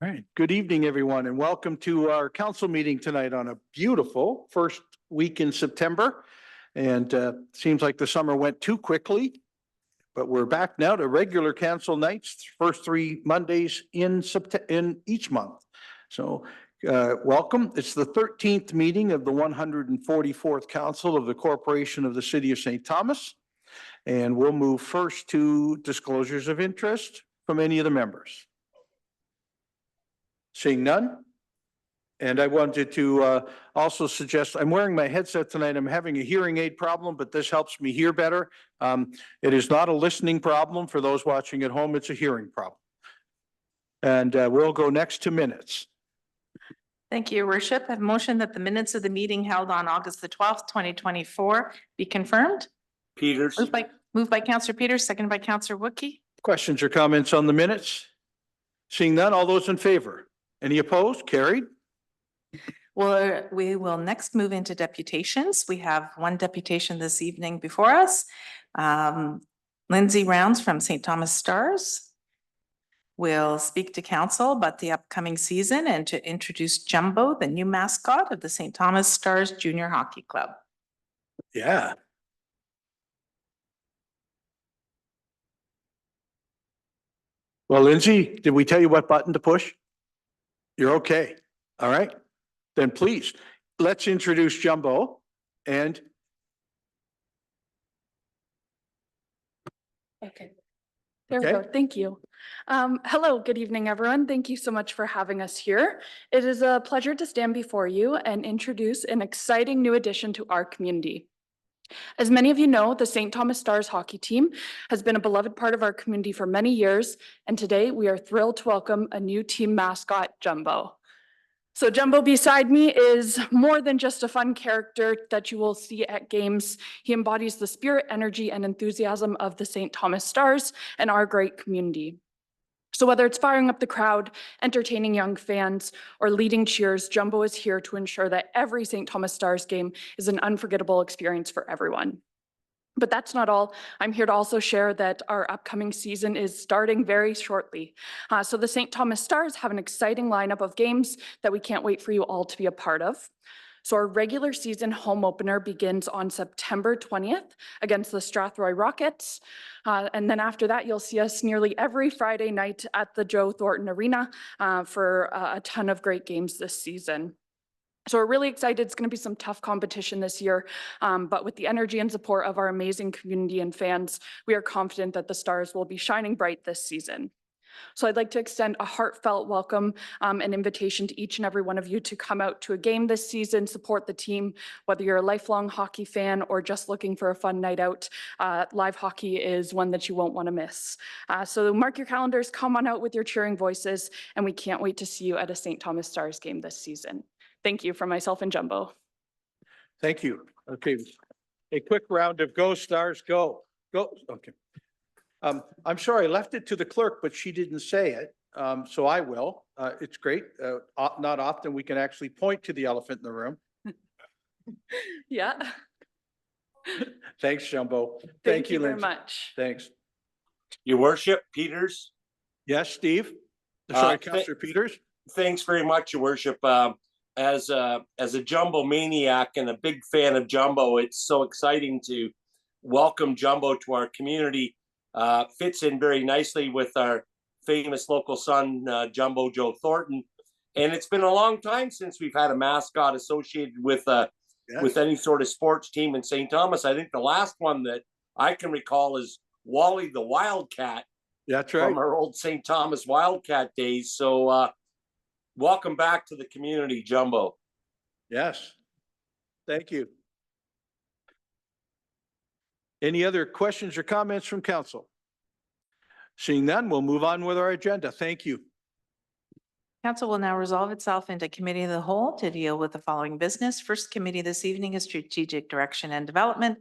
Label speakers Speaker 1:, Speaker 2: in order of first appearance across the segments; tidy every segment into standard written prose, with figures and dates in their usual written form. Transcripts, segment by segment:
Speaker 1: All right. Good evening, everyone, and welcome to our council meeting tonight on a beautiful first week in September. And seems like the summer went too quickly, but we're back now to regular council nights, first 3 Mondays in each month. So welcome. It's the 13th meeting of the 144th Council of the Corporation of the City of St. Thomas. And we'll move first to disclosures of interest from any of the members. Seeing none. And I wanted to also suggest, I'm wearing my headset tonight. I'm having a hearing aid problem, but this helps me hear better. It is not a listening problem for those watching at home. It's a hearing problem. And we'll go next to minutes.
Speaker 2: Thank you, Your Worship. I have motion that the minutes of the meeting held on August the 12th, 2024 be confirmed.
Speaker 3: Peters.
Speaker 2: Moved by Councillor Peters, seconded by Councillor Wookey.
Speaker 1: Questions or comments on the minutes? Seeing none, all those in favor? Any opposed? Carried.
Speaker 2: Well, we will next move into deputations. We have one deputation this evening before us. Lindsay Rounds from St. Thomas Stars will speak to council about the upcoming season and to introduce Jumbo, the new mascot of the St. Thomas Stars Junior Hockey Club.
Speaker 1: Yeah. Well, Lindsay, did we tell you what button to push? You're okay. All right. Then please, let's introduce Jumbo and.
Speaker 4: Okay. There we go. Thank you. Hello, good evening, everyone. Thank you so much for having us here. It is a pleasure to stand before you and introduce an exciting new addition to our community. As many of you know, the St. Thomas Stars hockey team has been a beloved part of our community for many years, and today we are thrilled to welcome a new team mascot, Jumbo. So Jumbo beside me is more than just a fun character that you will see at games. He embodies the spirit, energy, and enthusiasm of the St. Thomas Stars and our great community. So whether it's firing up the crowd, entertaining young fans, or leading cheers, Jumbo is here to ensure that every St. Thomas Stars game is an unforgettable experience for everyone. But that's not all. I'm here to also share that our upcoming season is starting very shortly. So the St. Thomas Stars have an exciting lineup of games that we can't wait for you all to be a part of. So our regular season home opener begins on September 20th against the Strathroy Rockets. And then after that, you'll see us nearly every Friday night at the Joe Thornton Arena for a ton of great games this season. So we're really excited. It's going to be some tough competition this year, but with the energy and support of our amazing community and fans, we are confident that the Stars will be shining bright this season. So I'd like to extend a heartfelt welcome and invitation to each and every one of you to come out to a game this season, support the team, whether you're a lifelong hockey fan or just looking for a fun night out. Live hockey is one that you won't want to miss. So mark your calendars, come on out with your cheering voices, and we can't wait to see you at a St. Thomas Stars game this season. Thank you from myself and Jumbo.
Speaker 1: Thank you. Okay. A quick round of Go Stars Go. Go. Okay. I'm sorry, I left it to the clerk, but she didn't say it. So I will. It's great. Not often we can actually point to the elephant in the room.
Speaker 4: Yeah.
Speaker 1: Thanks, Jumbo.
Speaker 4: Thank you very
Speaker 1: Lindsay.
Speaker 4: much.
Speaker 1: Thanks.
Speaker 3: Your Worship, Peters.
Speaker 1: Yes, Steve? Sorry, Councillor Peters?
Speaker 3: Thanks very much, Your Worship. As a Jumbo maniac and a big fan of Jumbo, it's so exciting to welcome Jumbo to our community. Fits in very nicely with our famous local son, Jumbo Joe Thornton. And it's been a long time since we've had a mascot associated with any sort of sports team in St. Thomas. I think the last one that I can recall is Wally the Wildcat.
Speaker 1: That's right.
Speaker 3: From our old St. Thomas Wildcat days. So welcome back to the community, Jumbo.
Speaker 1: Yes. Thank you. Any other questions or comments from council? Seeing none, we'll move on with our agenda. Thank you.
Speaker 2: Council will now resolve itself into committee of the whole to deal with the following business. First committee this evening is strategic direction and development.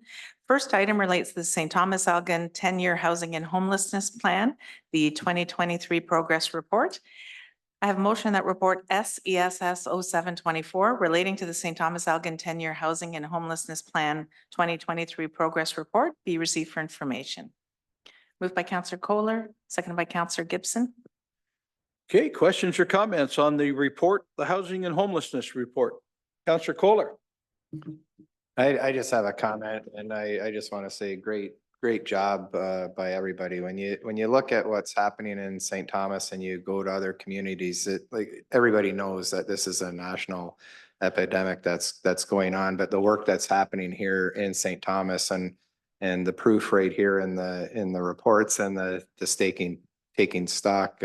Speaker 2: First item relates to the St. Thomas Elgin 10-year housing and homelessness plan, the 2023 progress report. I have a motion that report SESS 0724 relating to the St. Thomas Elgin 10-year housing and homelessness plan 2023 progress report be received for information. Moved by Councillor Kohler, seconded by Councillor Gibson.
Speaker 1: Okay, questions or comments on the report, the housing and homelessness report? Councillor Kohler.
Speaker 5: I just have a comment and I just want to say great job by everybody. When you look at what's happening in St. Thomas and you go to other communities, everybody knows that this is a national epidemic that's going on, but the work that's happening here in St. Thomas and the proof right here in the reports and the taking stock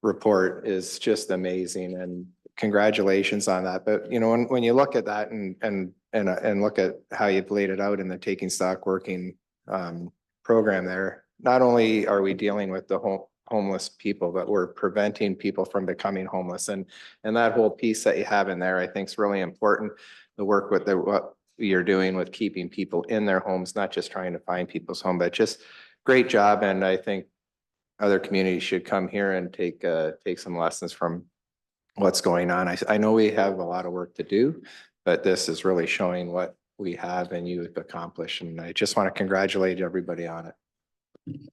Speaker 5: report is just amazing, and congratulations on that. But you know, when you look at that and look at how you've laid it out in the taking stock working program there, not only are we dealing with the homeless people, but we're preventing people from becoming homeless. And that whole piece that you have in there, I think is really important. The work with what you're doing with keeping people in their homes, not just trying to find people's home, but just great job. And I think other communities should come here and take some lessons from what's going on. I know we have a lot of work to do, but this is really showing what we have and you've accomplished. And I just want to congratulate everybody on it.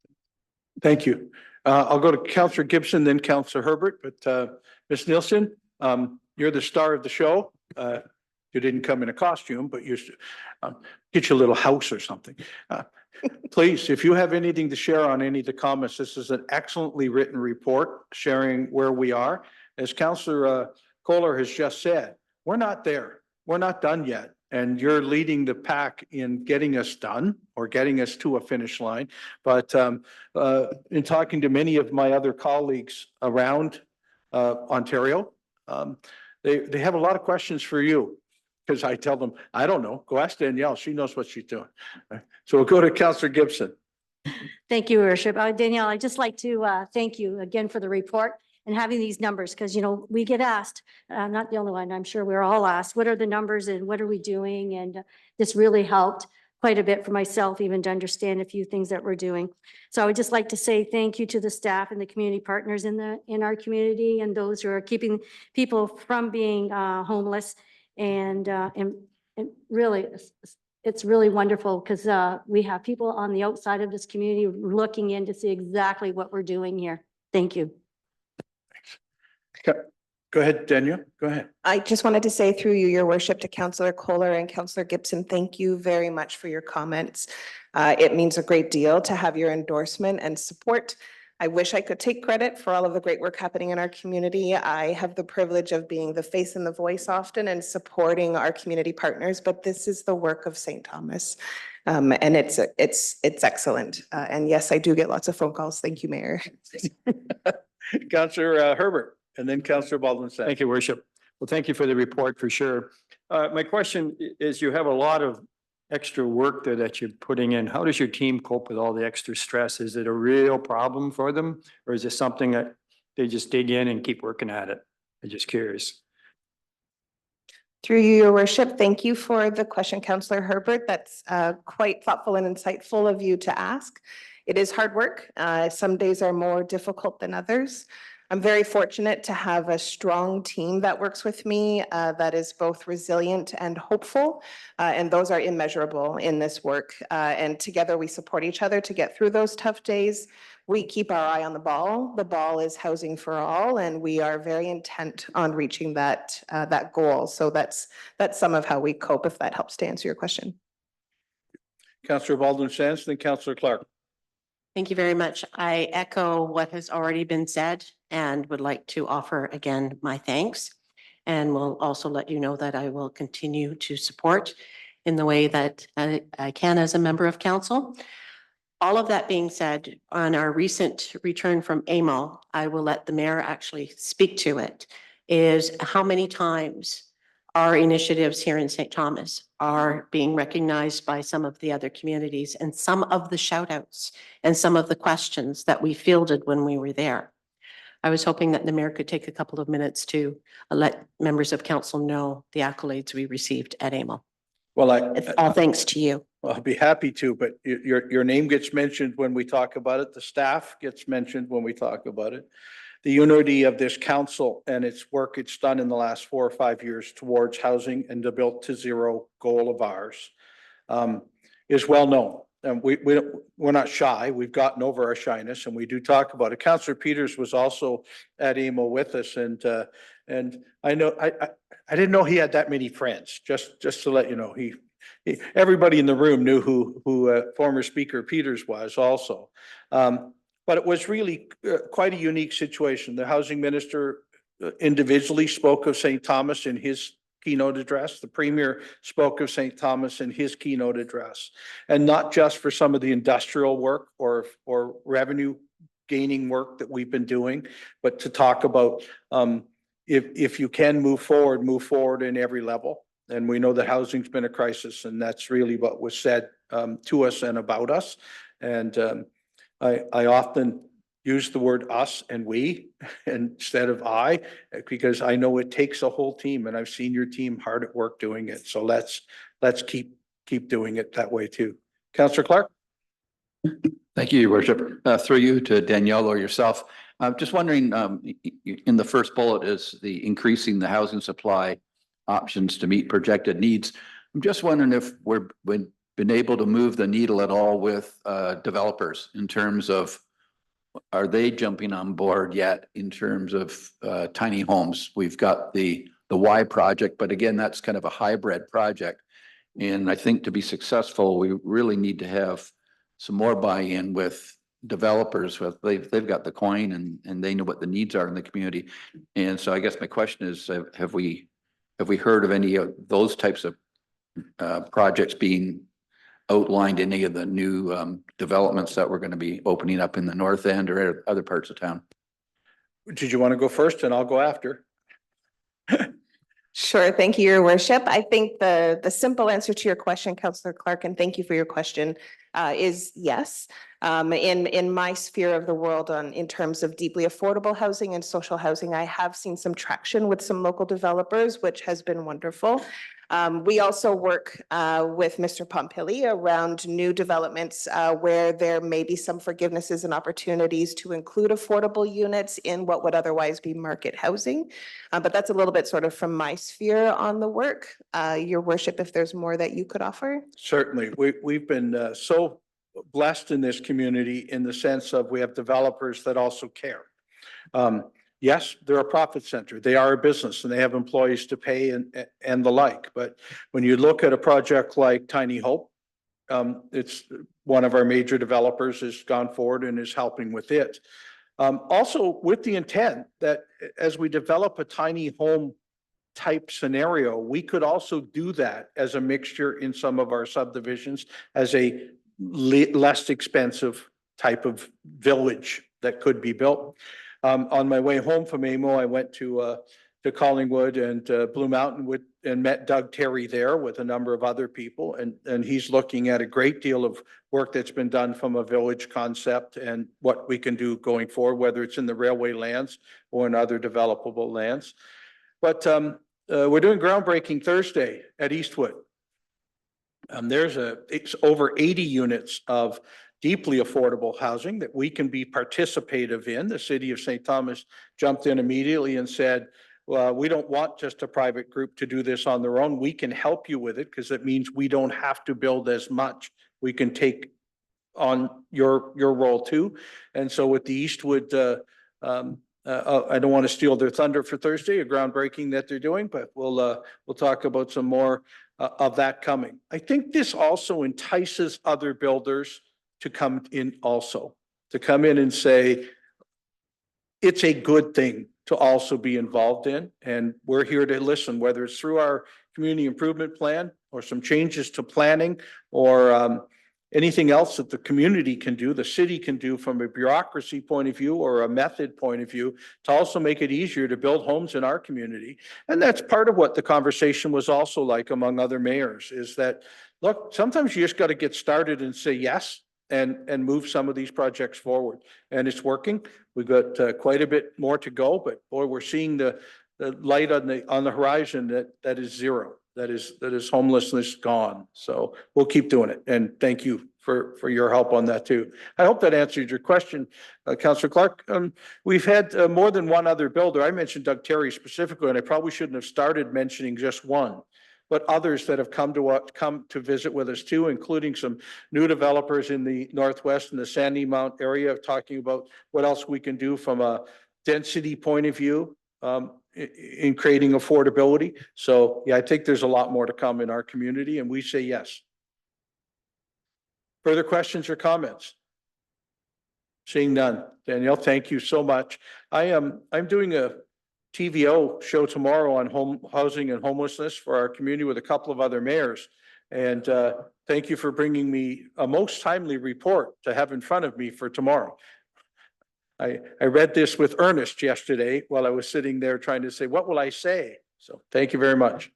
Speaker 1: Thank you. I'll go to Councillor Gibson, then Councillor Herbert, but Ms. Nielsen, you're the star of the show. You didn't come in a costume, but you get you a little house or something. Please, if you have anything to share on any of the comments, this is an excellently written report sharing where we are. As Councillor Kohler has just said, we're not there. We're not done yet. And you're leading the pack in getting us done or getting us to a finish line. But in talking to many of my other colleagues around Ontario, they have a lot of questions for you. Because I tell them, I don't know, go ask Danielle, she knows what she's doing. So we'll go to Councillor Gibson.
Speaker 6: Thank you, Your Worship. Danielle, I'd just like to thank you again for the report and having these numbers, because, you know, we get asked, I'm not the only one, I'm sure we're all asked, what are the numbers and what are we doing? And this really helped quite a bit for myself, even to understand a few things that we're doing. So I would just like to say thank you to the staff and the community partners in our community and those who are keeping people from being homeless. And really, it's really wonderful because we have people on the outside of this community looking in to see exactly what we're doing here. Thank you.
Speaker 1: Thanks. Go ahead, Danielle. Go ahead.
Speaker 7: I just wanted to say through you, Your Worship, to Councillor Kohler and Councillor Gibson, thank you very much for your comments. It means a great deal to have your endorsement and support. I wish I could take credit for all of the great work happening in our community. I have the privilege of being the face and the voice often and supporting our community partners, but this is the work of St. Thomas. And it's excellent. And yes, I do get lots of phone calls. Thank you, Mayor.
Speaker 1: Councillor Herbert, and then Councillor Baldwin-Sands.
Speaker 8: Thank you, Worship. Well, thank you for the report for sure. My question is, you have a lot of extra work there that you're putting in. How does your team cope with all the extra stress? Is it a real problem for them? Or is it something that they just dig in and keep working at it? I'm just curious.
Speaker 7: Through you, Your Worship, thank you for the question, Councillor Herbert. That's quite thoughtful and insightful of you to ask. It is hard work. Some days are more difficult than others. I'm very fortunate to have a strong team that works with me that is both resilient and hopeful, and those are immeasurable in this work. And together we support each other to get through those tough days. We keep our eye on the ball. The ball is housing for all, and we are very intent on reaching that goal. So that's some of how we cope, if that helps to answer your question.
Speaker 1: Councillor Baldwin-Sands, then Councillor Clark.
Speaker 9: Thank you very much. I echo what has already been said and would like to offer again my thanks. And will also let you know that I will continue to support in the way that I can as a member of council. All of that being said, on our recent return from AMO, I will let the mayor actually speak to it, is how many times our initiatives here in St. Thomas are being recognized by some of the other communities, and some of the shout outs and some of the questions that we fielded when we were there. I was hoping that the mayor could take a couple of minutes to let members of council know the accolades we received at AMO.
Speaker 1: Well,
Speaker 9: It's all thanks to you.
Speaker 1: Well, I'll be happy to, but your name gets mentioned when we talk about it. The staff gets mentioned when we talk about it. The unity of this council and its work it's done in the last 4 or 5 years towards housing and the Built to Zero goal of ours is well known. and we're not shy. We've gotten over our shyness and we do talk about it. Councillor Peters was also at emo with us and I know, I didn't know he had that many friends, just to let you know, everybody in the room knew who former Speaker Peters was also. But it was really quite a unique situation. The housing minister individually spoke of St. Thomas in his keynote address. The premier spoke of St. Thomas in his keynote address, and not just for some of the industrial work or revenue gaining work that we've been doing, but to talk about if you can move forward in every level. And we know that housing's been a crisis, and that's really what was said to us and about us. And I often use the word us and we instead of I, because I know it takes a whole team, and I've seen your team hard at work doing it. So let's keep doing it that way too. Councillor Clark.
Speaker 10: Thank you, Your Worship. Through you to Danielle or yourself. I'm just wondering, in the first bullet is the increasing the housing supply options to meet projected needs. I'm just wondering if we've been able to move the needle at all with developers in terms of, are they jumping on board yet in terms of tiny homes? We've got the Y project, but again, that's kind of a hybrid project. And I think to be successful, we really need to have some more buy-in with developers. They've got the coin and they know what the needs are in the community. And so I guess my question is, have we heard of any of those types of projects being outlined in any of the new developments that we're going to be opening up in the north end or other parts of town?
Speaker 1: Did you want to go first and I'll go after?
Speaker 7: Sure. Thank you, Your Worship. I think the simple answer to your question, Councillor Clark, and thank you for your question, is yes. In my sphere of the world in terms of deeply affordable housing and social housing, I have seen some traction with some local developers, which has been wonderful. We also work with Mr. Pompili around new developments where there may be some forgivenesses and opportunities to include affordable units in what would otherwise be market housing. But that's a little bit sort of from my sphere on the work. Your Worship, if there's more that you could offer.
Speaker 1: Certainly. We've been so blessed in this community in the sense of we have developers that also care. Yes, they're a profit center. They are a business and they have employees to pay and the like. But when you look at a project like Tiny Hope, it's one of our major developers has gone forward and is helping with it. Also with the intent that as we develop a tiny home type scenario, we could also do that as a mixture in some of our subdivisions as a less expensive type of village that could be built. On my way home from AMO, I went to Collingwood and Blue Mountain and met Doug Terry there with a number of other people. And he's looking at a great deal of work that's been done from a village concept and what we can do going forward, whether it's in the railway lands or in other developable lands. But we're doing groundbreaking Thursday at Eastwood. It's over 80 units of deeply affordable housing that we can be participative in. The city of St. Thomas jumped in immediately and said, well, we don't want just a private group to do this on their own. We can help you with it because it means we don't have to build as much. We can take on your role too. And so with the Eastwood, I don't want to steal their thunder for Thursday, a groundbreaking that they're doing, but we'll talk about some more of that coming. I think this also entices other builders to come in and say, it's a good thing to also be involved in. And we're here to listen, whether it's through our community improvement plan or some changes to planning or anything else that the community can do, the city can do from a bureaucracy point of view or a method point of view to also make it easier to build homes in our community. And that's part of what the conversation was also like among other mayors is that, look, sometimes you just got to get started and say yes and move some of these projects forward. And it's working. We've got quite a bit more to go, but boy, we're seeing the light on the horizon that is zero. That is homelessness gone. So we'll keep doing it. And thank you for your help on that too. I hope that answered your question, Councillor Clark. We've had more than one other builder. I mentioned Doug Terry specifically, and I probably shouldn't have started mentioning just one. but others that have come to visit with us too, including some new developers in the Northwest and the Sandy Mount area, talking about what else we can do from a density point of view, in creating affordability. So yeah, I think there's a lot more to come in our community, and we say yes. Further questions or comments? Seeing none. Danielle, thank you so much. I'm doing a TVO show tomorrow on home housing and homelessness for our community with a couple of other mayors. And thank you for bringing me a most timely report to have in front of me for tomorrow. I read this with Ernest yesterday while I was sitting there trying to say, what will I say? So thank you very much.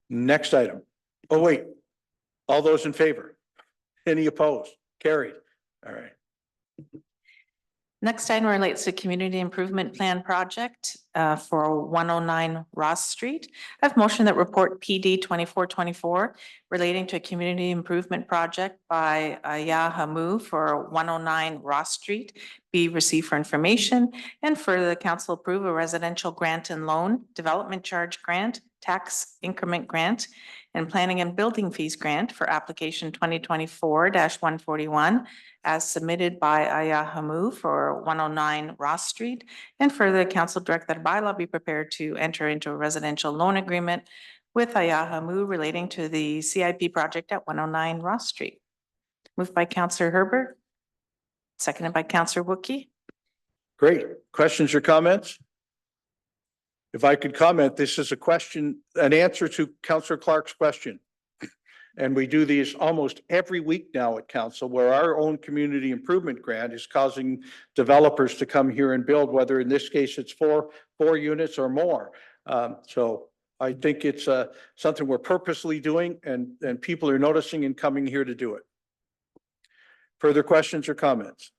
Speaker 1: Next item. Oh, wait. All those in favor? Any opposed? Carried. All right.
Speaker 2: Next item relates to Community Improvement Plan Project for 109 Ross Street. I have motion that report PD 2424 relating to a community improvement project by Yahamu for 109 Ross Street be received for information, and further the council approve a residential grant and loan, development charge grant, tax increment grant, and planning and building fees grant for application 2024-141 as submitted by Ayahamu for 109 Ross Street. And further, council direct that a bylaw be prepared to enter into a residential loan agreement with Ayahamu relating to the CIP project at 109 Ross Street. Moved by Councillor Herbert, seconded by Councillor Wookie.
Speaker 1: Great. Questions or comments? If I could comment, this is a question, an answer to Councillor Clark's question. And we do these almost every week now at council, where our own community improvement grant is causing developers to come here and build, whether in this case it's four units or more. So I think it's something we're purposely doing, and people are noticing and coming here to do it. Further questions or comments?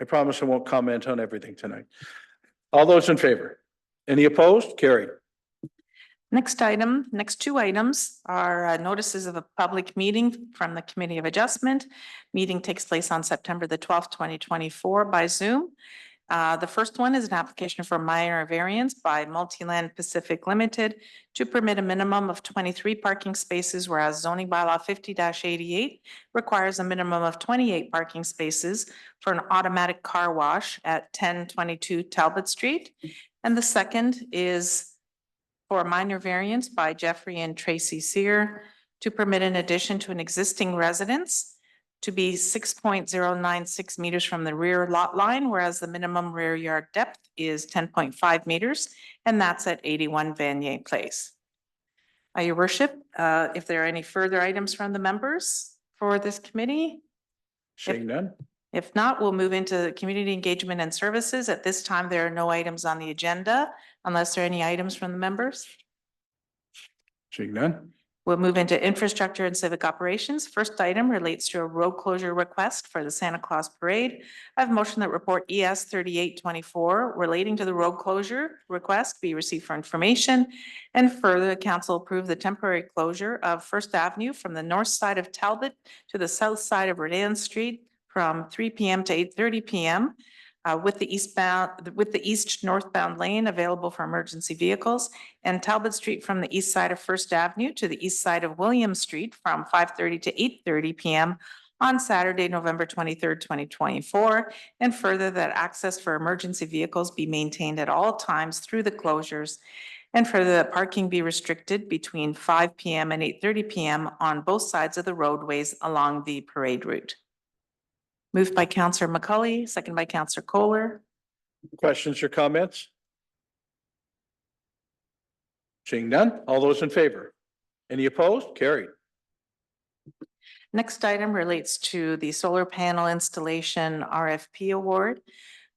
Speaker 1: I promise I won't comment on everything tonight. All those in favor? Any opposed? Carried.
Speaker 2: Next two items are notices of a public meeting from the Committee of Adjustment. Meeting takes place on September the 12th, 2024 by Zoom. The first one is an application for minor variance by Multiland Pacific Limited to permit a minimum of 23 parking spaces, whereas zoning bylaw 50-88 requires a minimum of 28 parking spaces for an automatic car wash at 1022 Talbot Street. And the second is for a minor variance by Jeffrey and Tracy Sear to permit an addition to an existing residence to be 6.096 meters from the rear lot line, whereas the minimum rear yard depth is 10.5 meters, and that's at 81 Vanier Place. Your worship, if there are any further items from the members for this committee?
Speaker 1: Seeing none.
Speaker 2: If not, we'll move into community engagement and services. At this time, there are no items on the agenda unless there are any items from the members.
Speaker 1: Seeing none.
Speaker 2: We'll move into infrastructure and civic operations. First item relates to a road closure request for the Santa Claus Parade. I have motion that report ES 3824 relating to the road closure request be received for information. And further, the council approve the temporary closure of First Avenue from the north side of Talbot to the south side of Redan Street from 3 p.m. to 8:30 p.m. With the east northbound lane available for emergency vehicles, and Talbot Street from the east side of First Avenue to the east side of William Street from 5:30 to 8:30 p.m. on Saturday, November 23rd, 2024. And further, that access for emergency vehicles be maintained at all times through the closures. And further, that parking be restricted between 5 p.m. and 8:30 p.m. on both sides of the roadways along the parade route. Moved by Councillor McCully, second by Councillor Kohler.
Speaker 1: Questions or comments? Seeing none. All those in favor? Any opposed? Carried.
Speaker 2: Next item relates to the solar panel installation RFP award.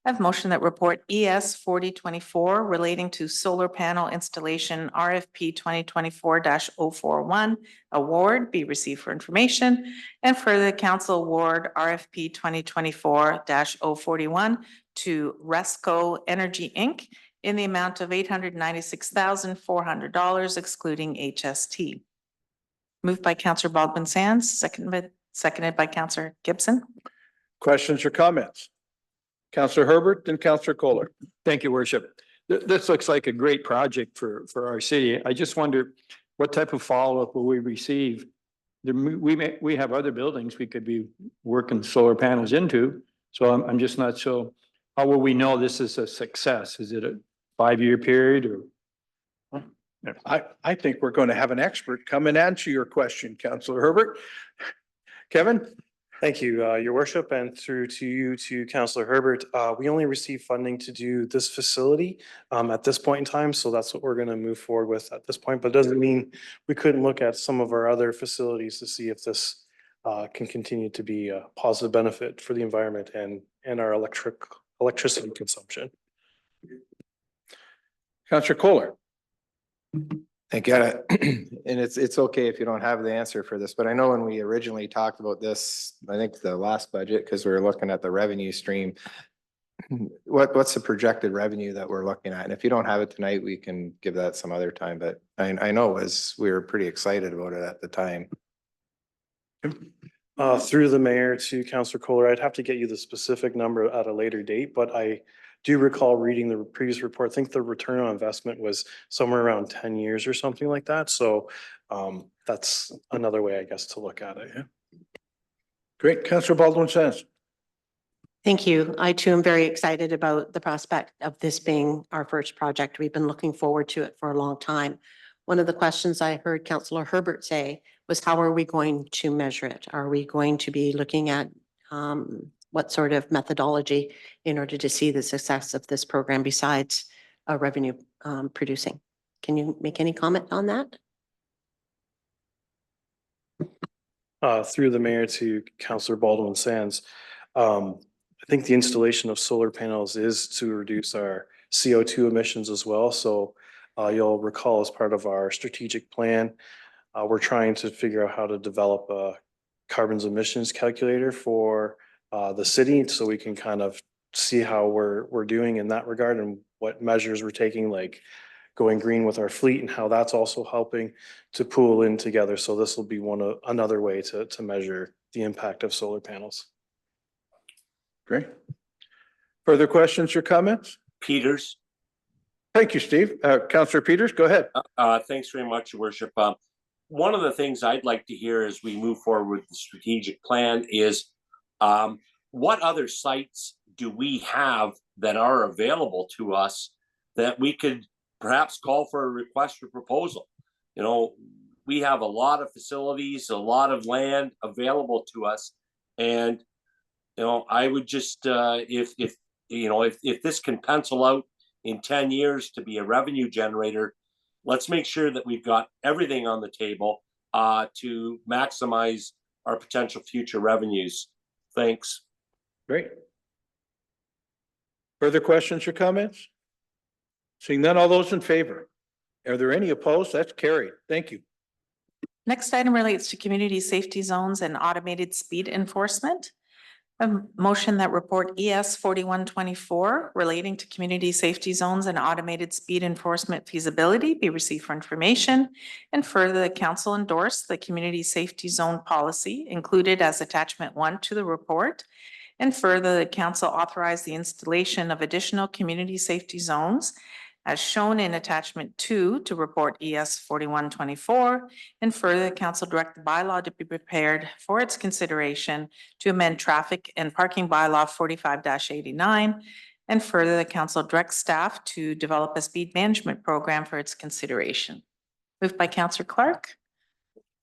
Speaker 2: I have motion that report ES 4024 relating to solar panel installation RFP 2024-041 award be received for information, and further council award RFP 2024-041 to Resco Energy Inc. in the amount of $896,400 excluding HST. Moved by Councillor Baldwin Sands, seconded by Councillor Gibson.
Speaker 1: Questions or comments? Councillor Herbert, then Councillor Kohler.
Speaker 8: Thank you, Worship. This looks like a great project for our city. I just wonder what type of follow-up will we receive? We have other buildings we could be working solar panels into. So I'm just not so, how will we know this is a success? Is it a 5-year period or?
Speaker 1: I think we're going to have an expert come and answer your question, Councillor Herbert. Kevin?
Speaker 11: Thank you, your worship, and through to you, to Councillor Herbert. We only received funding to do this facility at this point in time, so that's what we're going to move forward with at this point. But it doesn't mean we couldn't look at some of our other facilities to see if this can continue to be a positive benefit for the environment and our electricity consumption.
Speaker 1: Councillor Kohler?
Speaker 5: I get it. And it's okay if you don't have the answer for this, but I know when we originally talked about this, I think the last budget, because we were looking at the revenue stream. What's the projected revenue that we're looking at? And if you don't have it tonight, we can give that some other time, but I know we were pretty excited about it at the time.
Speaker 11: Through the mayor to Councillor Kohler, I'd have to get you the specific number at a later date, but I do recall reading the previous report. I think the return on investment was somewhere around 10 years or something like that. So that's another way, I guess, to look at it. Yeah.
Speaker 1: Great. Councillor Baldwin says.
Speaker 9: Thank you. I too am very excited about the prospect of this being our first project. We've been looking forward to it for a long time. One of the questions I heard Councillor Herbert say was, how are we going to measure it? Are we going to be looking at what sort of methodology in order to see the success of this program besides revenue producing? Can you make any comment on that?
Speaker 11: Through the mayor to Councillor Baldwin Sands. I think the installation of solar panels is to reduce our CO2 emissions as well. So you'll recall, as part of our strategic plan, we're trying to figure out how to develop a carbon emissions calculator for the city, so we can kind of see how we're doing in that regard and what measures we're taking, like going green with our fleet, and how that's also helping to pool in together. So this will be another way to measure the impact of solar panels.
Speaker 1: Great. Further questions or comments?
Speaker 3: Peters.
Speaker 1: Thank you, Steve. Councillor Peters, go ahead.
Speaker 3: Thanks very much, Your Worship. One of the things I'd like to hear as we move forward with the strategic plan is what other sites do we have that are available to us that we could perhaps call for a request for proposal? You know, we have a lot of facilities, a lot of land available to us, and you know, I would just if this can pencil out in 10 years to be a revenue generator, let's make sure that we've got everything on the table to maximize our potential future revenues. Thanks.
Speaker 1: Great. Further questions or comments? Seeing none, all those in favor? Are there any opposed? That's carried. Thank you.
Speaker 2: Next item relates to community safety zones and automated speed enforcement. A motion that report ES 4124 relating to community safety zones and automated speed enforcement feasibility be received for information, and further, the council endorse the community safety zone policy included as attachment 1 to the report, and further, the council authorize the installation of additional community safety zones as shown in attachment 2 to report ES 4124, and further, the council direct the bylaw to be prepared for its consideration to amend traffic and parking bylaw 45-89, and further, the council directs staff to develop a speed management program for its consideration. Moved by Councillor Clark,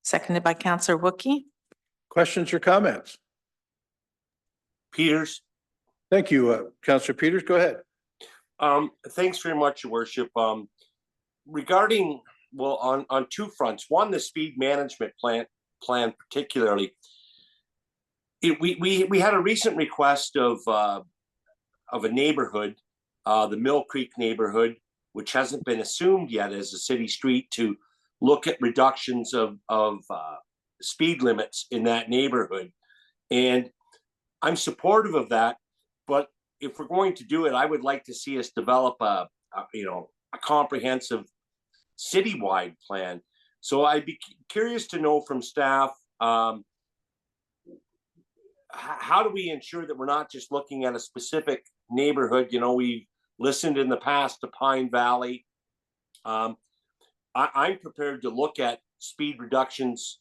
Speaker 2: seconded by Councillor Wookie.
Speaker 1: Questions or comments?
Speaker 3: Peters.
Speaker 1: Thank you, Councillor Peters. Go ahead.
Speaker 3: Thanks very much, Your Worship. Regarding, well, on two fronts. One, the speed management plan particularly. We had a recent request of a neighborhood, the Mill Creek neighborhood, which hasn't been assumed yet as a city street, to look at reductions of speed limits in that neighborhood. And I'm supportive of that, but if we're going to do it, I would like to see us develop a comprehensive citywide plan. So I'd be curious to know from staff, how do we ensure that we're not just looking at a specific neighborhood? You know, we've listened in the past to Pine Valley. I'm prepared to look at speed reductions,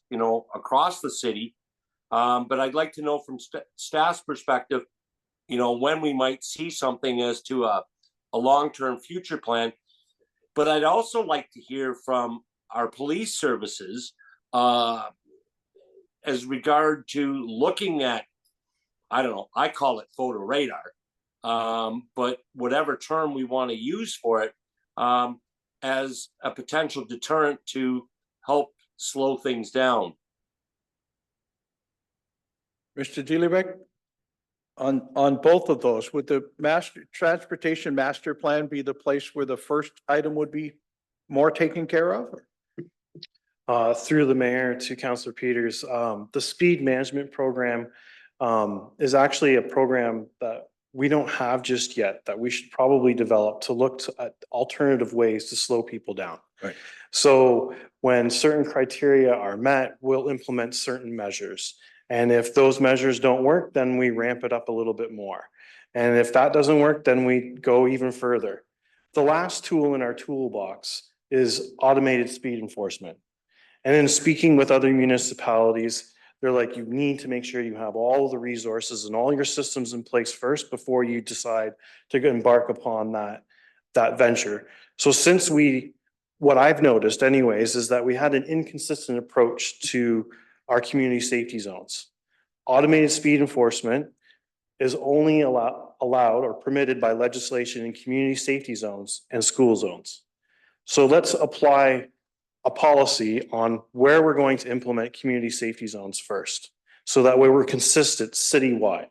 Speaker 3: across the city. But I'd like to know from staff's perspective, when we might see something as to a long-term future plan. But I'd also like to hear from our police services as regard to looking at, I don't know, I call it photo radar, but whatever term we want to use for it, as a potential deterrent to help slow things down.
Speaker 1: Mr. Dillbeck, on both of those, would the transportation master plan be the place where the first item would be more taken care of?
Speaker 11: Through the mayor to Councillor Peters, the speed management program is actually a program that we don't have just yet, that we should probably develop to look at alternative ways to slow people down.
Speaker 1: Right.
Speaker 11: So when certain criteria are met, we'll implement certain measures. And if those measures don't work, then we ramp it up a little bit more. And if that doesn't work, then we go even further. The last tool in our toolbox is automated speed enforcement. And in speaking with other municipalities, they're like, you need to make sure you have all the resources and all your systems in place first before you decide to embark upon that venture. So what I've noticed anyways, is that we had an inconsistent approach to our community safety zones. Automated speed enforcement is only allowed or permitted by legislation in community safety zones and school zones. So let's apply a policy on where we're going to implement community safety zones first. So that way we're consistent citywide.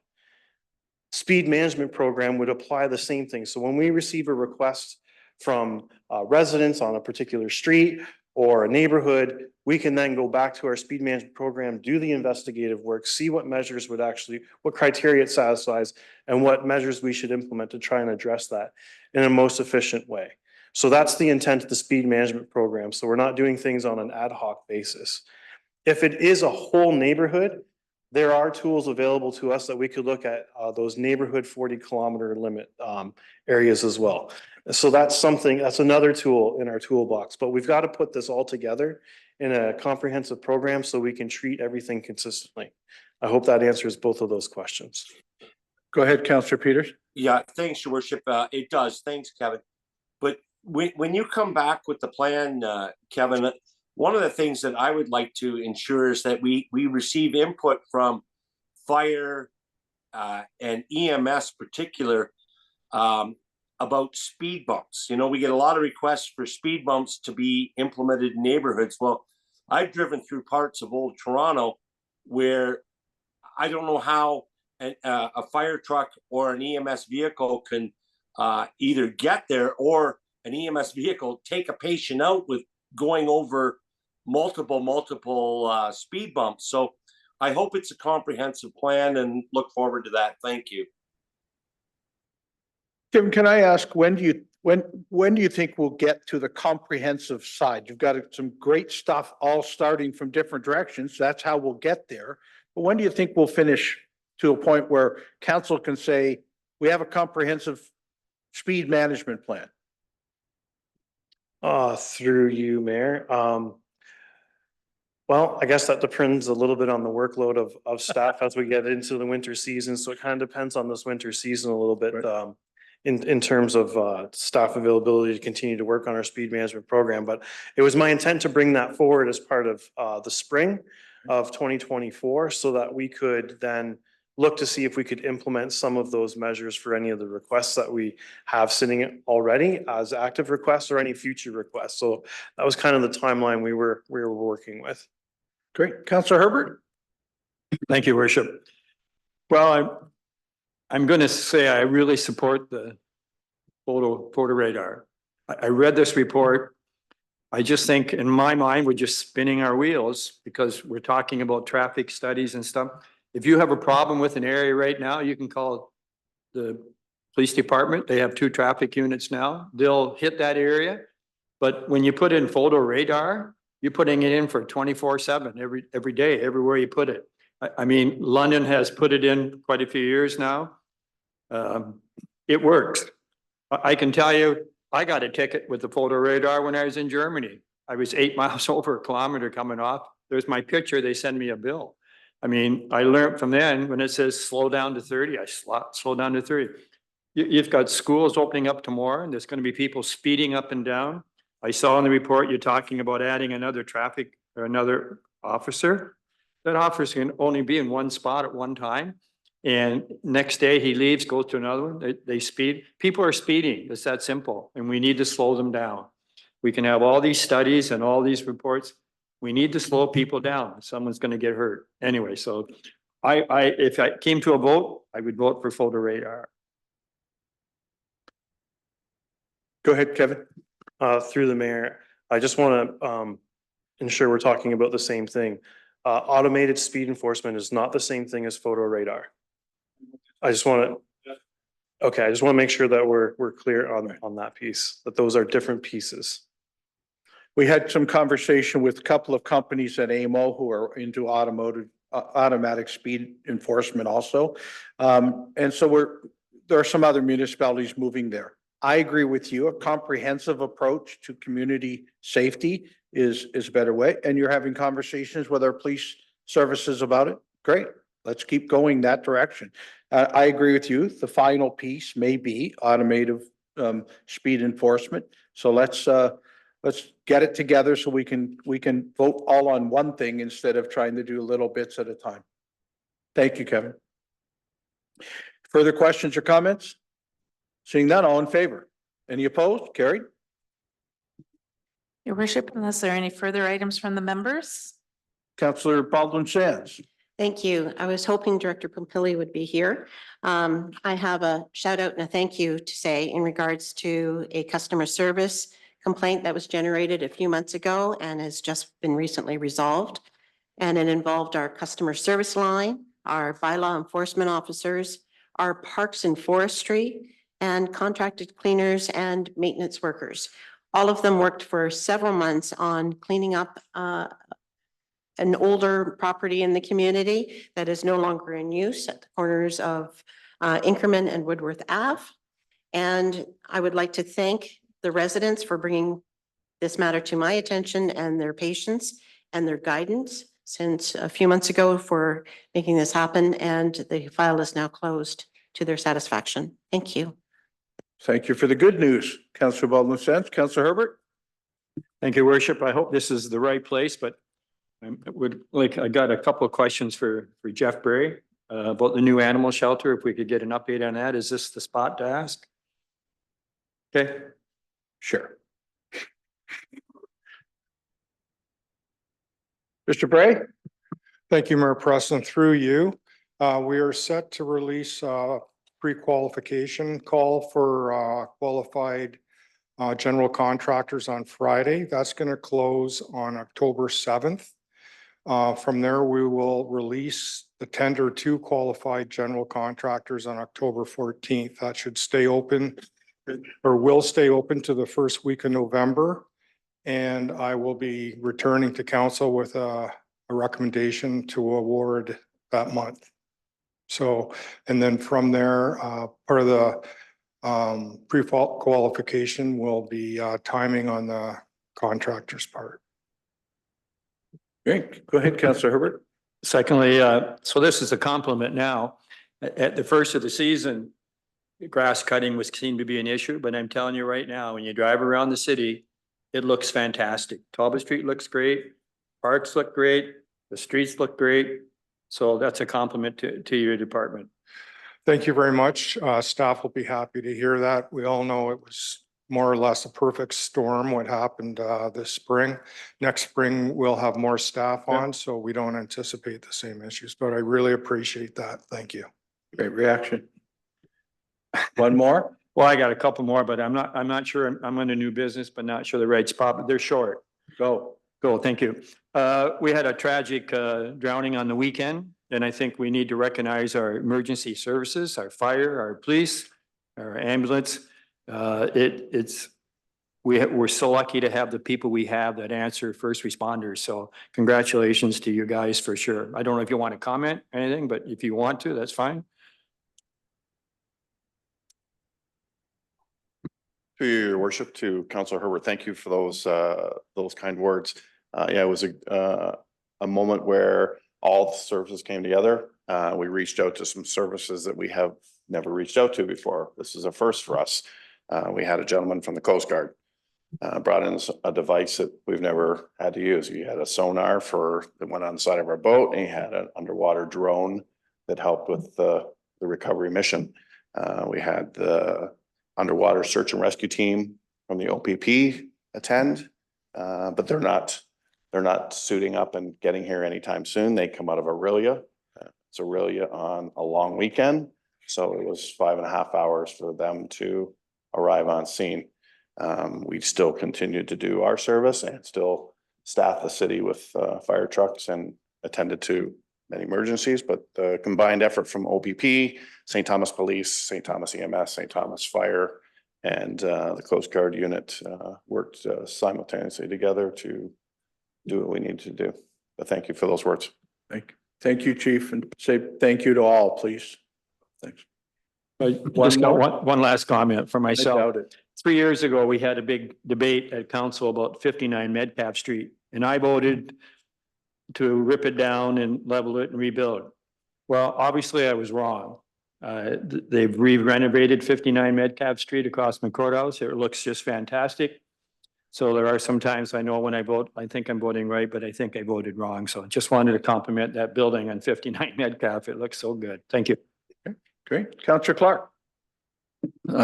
Speaker 11: Speed management program would apply the same thing. So when we receive a request from residents on a particular street or a neighborhood, we can then go back to our speed management program, do the investigative work, see what measures what criteria it satisfies, and what measures we should implement to try and address that in a most efficient way. So that's the intent of the speed management program. So we're not doing things on an ad hoc basis. If it is a whole neighborhood, there are tools available to us that we could look at those neighborhood 40-kilometer limit areas as well. So that's another tool in our toolbox, but we've got to put this all together in a comprehensive program so we can treat everything consistently. I hope that answers both of those questions.
Speaker 1: Go ahead, Councillor Peters.
Speaker 3: Yeah, thanks, Your Worship. It does. Thanks, Kevin. But when you come back with the plan, Kevin, one of the things that I would like to ensure is that we receive input from fire and EMS particular about speed bumps. We get a lot of requests for speed bumps to be implemented in neighborhoods. Well, I've driven through parts of Old Toronto where I don't know how a fire truck or an EMS vehicle can either get there or an EMS vehicle take a patient out with going over multiple speed bumps. So I hope it's a comprehensive plan and look forward to that. Thank you.
Speaker 1: Tim, can I ask, when do you think we'll get to the comprehensive side? You've got some great stuff all starting from different directions. That's how we'll get there. But when do you think we'll finish to a point where council can say, we have a comprehensive speed management plan?
Speaker 11: Through you, Mayor. Well, I guess that depends a little bit on the workload of staff as we get into the winter season. So it kind of depends on this winter season a little bit. Right. In terms of staff availability to continue to work on our speed management program. But it was my intent to bring that forward as part of the spring of 2024 so that we could then look to see if we could implement some of those measures for any of the requests that we have sitting already as active requests or any future requests. So that was kind of the timeline we were working with.
Speaker 1: Great. Councillor Herbert?
Speaker 8: Thank you, Worship. Well, I'm going to say I really support the photo radar. I read this report. I just think in my mind, we're just spinning our wheels because we're talking about traffic studies and stuff. If you have a problem with an area right now, you can call the police department. They have 2 traffic units now. They'll hit that area. But when you put in photo radar, you're putting it in for 24/7 every day, everywhere you put it. I mean, London has put it in quite a few years now. It works. I can tell you, I got a ticket with the photo radar when I was in Germany. I was 8 miles over a kilometer coming off. There's my picture. They send me a bill. I mean, I learned from then when it says slow down to 30, I slow down to 30. You've got schools opening up tomorrow and there's going to be people speeding up and down. I saw in the report, you're talking about adding another traffic or another officer. That officer can only be in one spot at one time. And next day he leaves, goes to another one. They speed. People are speeding. It's that simple. And we need to slow them down. We can have all these studies and all these reports. We need to slow people down. Someone's going to get hurt. Anyway, so if I came to a vote, I would vote for photo radar.
Speaker 1: Go ahead, Kevin.
Speaker 11: Through the mayor, I just want to ensure we're talking about the same thing. Automated speed enforcement is not the same thing as photo radar. I just want to make sure that we're clear on that piece, that those are different pieces.
Speaker 1: We had some conversation with a couple of companies at AMO who are into automatic speed enforcement also. And so there are some other municipalities moving there. I agree with you. A comprehensive approach to community safety is a better way. And you're having conversations with our police services about it. Great. Let's keep going that direction. I agree with you. The final piece may be automated speed enforcement. So let's get it together so we can vote all on one thing instead of trying to do little bits at a time. Thank you, Kevin. Further questions or comments? Seeing none, all in favor? Any opposed? Carried.
Speaker 2: Your worship, unless there are any further items from the members?
Speaker 1: Councillor Baldwin Sands.
Speaker 9: Thank you. I was hoping Director Pompili would be here. I have a shout out and a thank you to say in regards to a customer service complaint that was generated a few months ago and has just been recently resolved. And it involved our customer service line, our bylaw enforcement officers, our parks and forestry, and contracted cleaners and maintenance workers. All of them worked for several months on cleaning up an older property in the community that is no longer in use at the corners of Inkerman and Woodworth Ave. And I would like to thank the residents for bringing this matter to my attention and their patience and their guidance since a few months ago for making this happen. And the file is now closed to their satisfaction. Thank you.
Speaker 1: Thank you for the good news, Councillor Baldwin Sands. Councillor Herbert.
Speaker 8: Thank you, Worship. I hope this is the right place, but I got a couple of questions for Jeff Bray about the new animal shelter. If we could get an update on that, is this the spot to ask? Okay.
Speaker 1: Sure. Mr. Bray.
Speaker 12: Thank you, Mayor Preston. Through you, we are set to release pre-qualification call for qualified general contractors on Friday. That's going to close on October 7th. From there, we will release the tender to qualified general contractors on October 14th. That should stay open or will stay open to the first week of November. And I will be returning to council with a recommendation to award that month. So, and then from there, part of the pre-qualification will be timing on the contractor's part.
Speaker 1: Great. Go ahead, Councillor Herbert.
Speaker 8: Secondly, so this is a compliment now. At the first of the season, grass cutting was seen to be an issue, but I'm telling you right now, when you drive around the city, it looks fantastic. Talbot Street looks great. Parks look great. The streets look great. So that's a compliment to your department.
Speaker 12: Thank you very much. Staff will be happy to hear that. We all know it was more or less a perfect storm what happened this spring. Next spring, we'll have more staff on, so we don't anticipate the same issues, but I really appreciate that. Thank you.
Speaker 1: Great reaction. One more?
Speaker 8: Well, I got a couple more, but I'm not sure. I'm on a new business, but not sure the right spot, but they're short. Go. Thank you. We had a tragic drowning on the weekend, and I think we need to recognize our emergency services, our fire, our police, our ambulance. We're so lucky to have the people we have that answer first responders. So congratulations to you guys for sure. I don't know if you want to comment or anything, but if you want to, that's fine.
Speaker 13: To your worship, to Councillor Herbert, thank you for those kind words. Yeah, it was a moment where all the services came together. We reached out to some services that we have never reached out to before. This is a first for us. We had a gentleman from the Coast Guard brought in a device that we've never had to use. He had a sonar that went on the side of our boat, and he had an underwater drone that helped with the recovery mission. We had the underwater search and rescue team from the OPP attend, but they're not suiting up and getting here anytime soon. They come out of Aurelia. It's Aurelia on a long weekend, so it was 5.5 hours for them to arrive on scene. We still continued to do our service and still staff the city with fire trucks and attended to many emergencies, but the combined effort from OPP, St. Thomas Police, St. Thomas EMS, St. Thomas Fire, and the Coast Guard unit worked simultaneously together to do what we needed to do. But thank you for those words.
Speaker 1: Thank you, Chief, and say thank you to all, please. Thanks.
Speaker 8: Just got one last comment for
Speaker 1: I
Speaker 8: myself.
Speaker 1: doubt it.
Speaker 8: 3 years ago, we had a big debate at council about 59 Metcalf Street, and I voted to rip it down and level it and rebuild. Well, obviously I was wrong. They've re-renovated 59 Metcalf Street across my courthouse. It looks just fantastic. So there are some times I know when I vote, I think I'm voting right, but I think I voted wrong. So just wanted to compliment that building on 59 Metcalf. It looks so good. Thank you.
Speaker 1: Okay, great. Councillor Clark.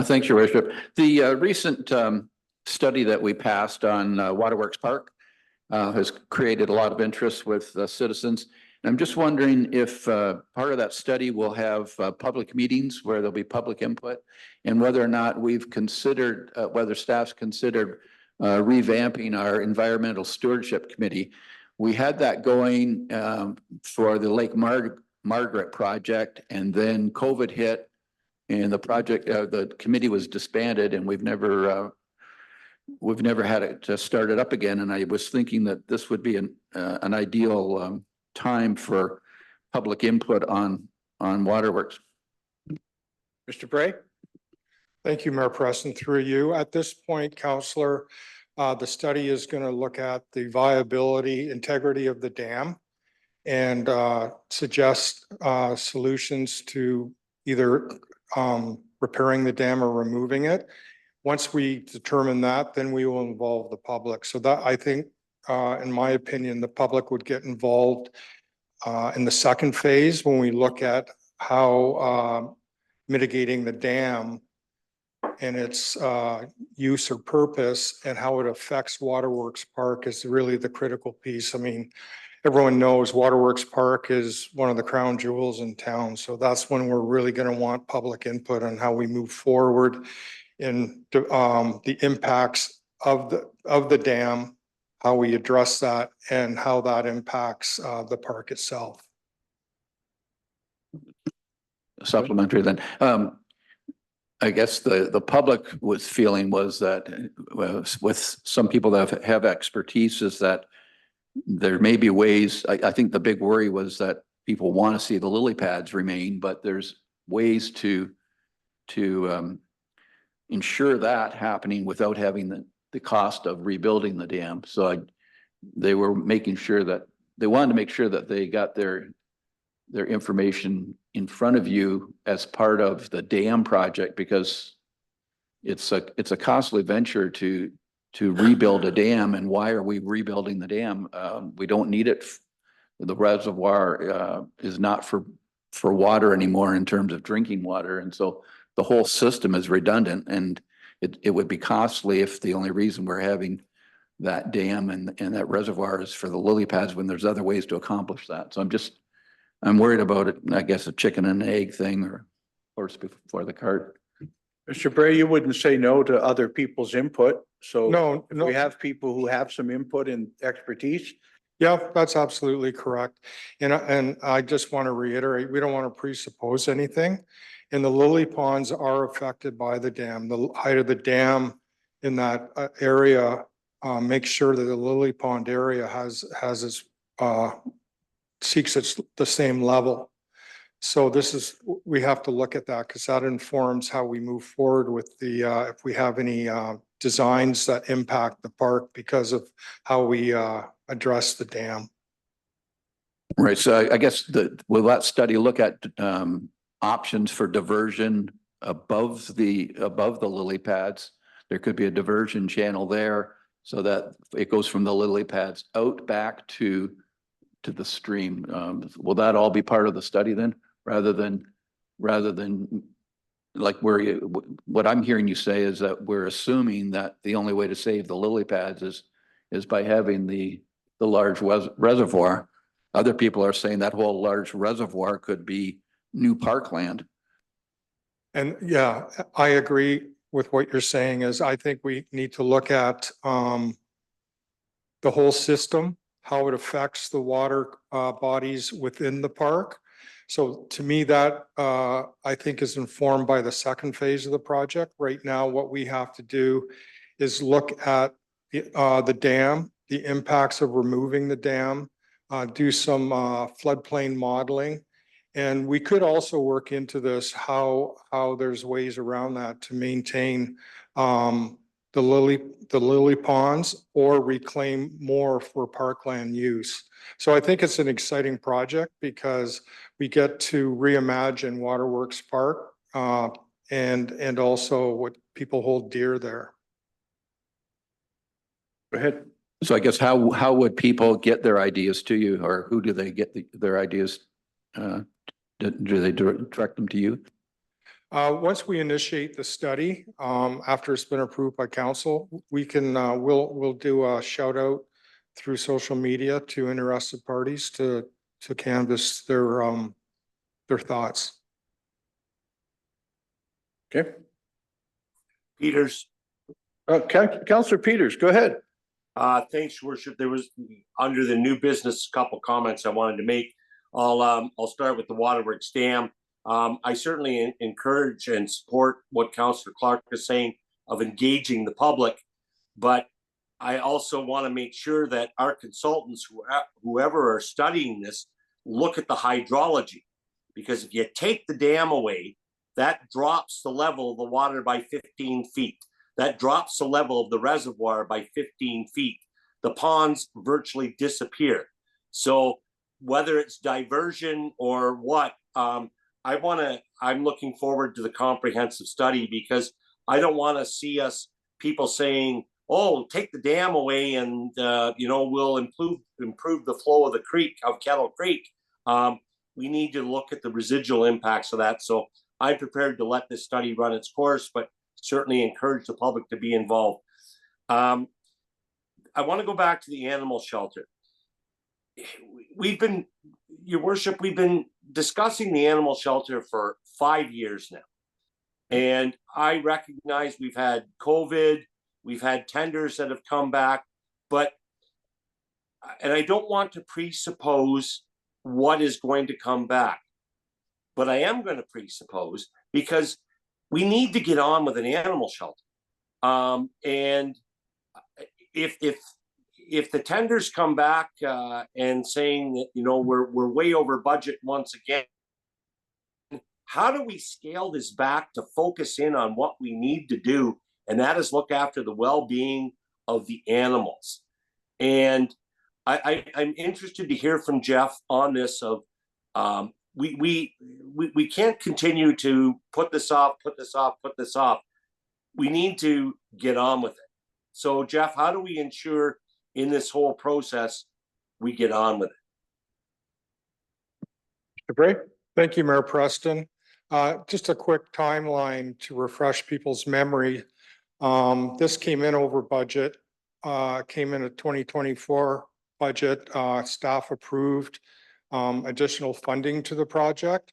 Speaker 10: Thanks, your worship. The recent study that we passed on Waterworks Park has created a lot of interest with citizens. And I'm just wondering if part of that study will have public meetings where there'll be public input, and whether or not we've considered, whether staff's considered revamping our environmental stewardship committee. We had that going for the Lake Margaret project, and then COVID hit. And the project, the committee was disbanded, and we've never had it started up again. And I was thinking that this would be an ideal time for public input on waterworks.
Speaker 1: Mr. Bray.
Speaker 12: Thank you, Mayor Preston, through you. At this point, Councillor, the study is going to look at the viability, integrity of the dam and suggest solutions to either repairing the dam or removing it. Once we determine that, then we will involve the public. So that, I think, in my opinion, the public would get involved in the second phase when we look at how mitigating the dam and its use or purpose and how it affects Waterworks Park is really the critical piece. I mean, everyone knows Waterworks Park is one of the crown jewels in town. So that's when we're really going to want public input on how we move forward in the impacts of the dam, how we address that, and how that impacts the park itself.
Speaker 10: Supplementary then. I guess the public was feeling was that with some people that have expertise is that there may be ways, I think the big worry was that people want to see the lily pads remain, but there's ways to ensure that happening without having the cost of rebuilding the dam. So they were making sure that they wanted to make sure that they got their information in front of you as part of the dam project, because it's a costly venture to rebuild a dam. And why are we rebuilding the dam? We don't need it. The reservoir is not for water anymore in terms of drinking water. And so the whole system is redundant, and it would be costly if the only reason we're having that dam and that reservoir is for the lily pads when there's other ways to accomplish that. So I'm worried about it. I guess a chicken and egg thing, or horse before the cart.
Speaker 1: Mr. Bray, you wouldn't say no to other people's input. So
Speaker 12: No,
Speaker 1: we have people who have some input and expertise.
Speaker 12: Yeah, that's absolutely correct. And I just want to reiterate, we don't want to presuppose anything. And the lily ponds are affected by the dam. The height of the dam in that area makes sure that the lily pond area has its seeks the same level. So this is, we have to look at that because that informs how we move forward with the, if we have any designs that impact the park because of how we address the dam.
Speaker 10: Right, so I guess will that study look at options for diversion above the lily pads? There could be a diversion channel there so that it goes from the lily pads out back to the stream. Will that all be part of the study then, rather than like what I'm hearing you say is that we're assuming that the only way to save the lily pads is by having the large reservoir. Other people are saying that whole large reservoir could be new parkland.
Speaker 12: And yeah, I agree with what you're saying is I think we need to look at the whole system, how it affects the water bodies within the park. So to me, that I think is informed by the second phase of the project. Right now, what we have to do is look at the dam, the impacts of removing the dam, do some floodplain modeling. And we could also work into this, how there's ways around that to maintain the lily ponds or reclaim more for parkland use. So I think it's an exciting project because we get to reimagine Waterworks Park and also what people hold dear there.
Speaker 8: Go ahead.
Speaker 10: So I guess how would people get their ideas to you, or who do they get their ideas? Do they direct them to you?
Speaker 12: Once we initiate the study, after it's been approved by council, we can, we'll do a shout out through social media to interested parties to canvass their thoughts.
Speaker 1: Okay.
Speaker 3: Peters.
Speaker 1: Councillor Peters, go ahead.
Speaker 3: Thanks, Your Worship. There was under the new business, a couple comments I wanted to make. I'll start with the Waterworks Dam. I certainly encourage and support what Councillor Clark is saying of engaging the public, but I also want to make sure that our consultants, whoever are studying this, look at the hydrology, because if you take the dam away, that drops the level of the water by 15 feet. That drops the level of the reservoir by 15 feet. The ponds virtually disappear. So whether it's diversion or what, I'm looking forward to the comprehensive study, because I don't want to see people saying, oh, take the dam away and we'll improve the flow of the creek, of Kettle Creek. We need to look at the residual impacts of that. So I'm prepared to let this study run its course, but certainly encourage the public to be involved. I want to go back to the animal shelter. Your Worship, we've been discussing the animal shelter for 5 years now. And I recognize we've had COVID, we've had tenders that have come back, and I don't want to presuppose what is going to come back, but I am going to presuppose, because we need to get on with an animal shelter. And if the tenders come back and saying that, we're way over budget once again, how do we scale this back to focus in on what we need to do? And that is look after the well-being of the animals. And I'm interested to hear from Jeff on this of, we can't continue to put this off. We need to get on with it. So Jeff, how do we ensure in this whole process we get on with it?
Speaker 12: Great. Thank you, Mayor Preston. Just a quick timeline to refresh people's memory. This came in over budget, came in at 2024 budget. Staff approved additional funding to the project.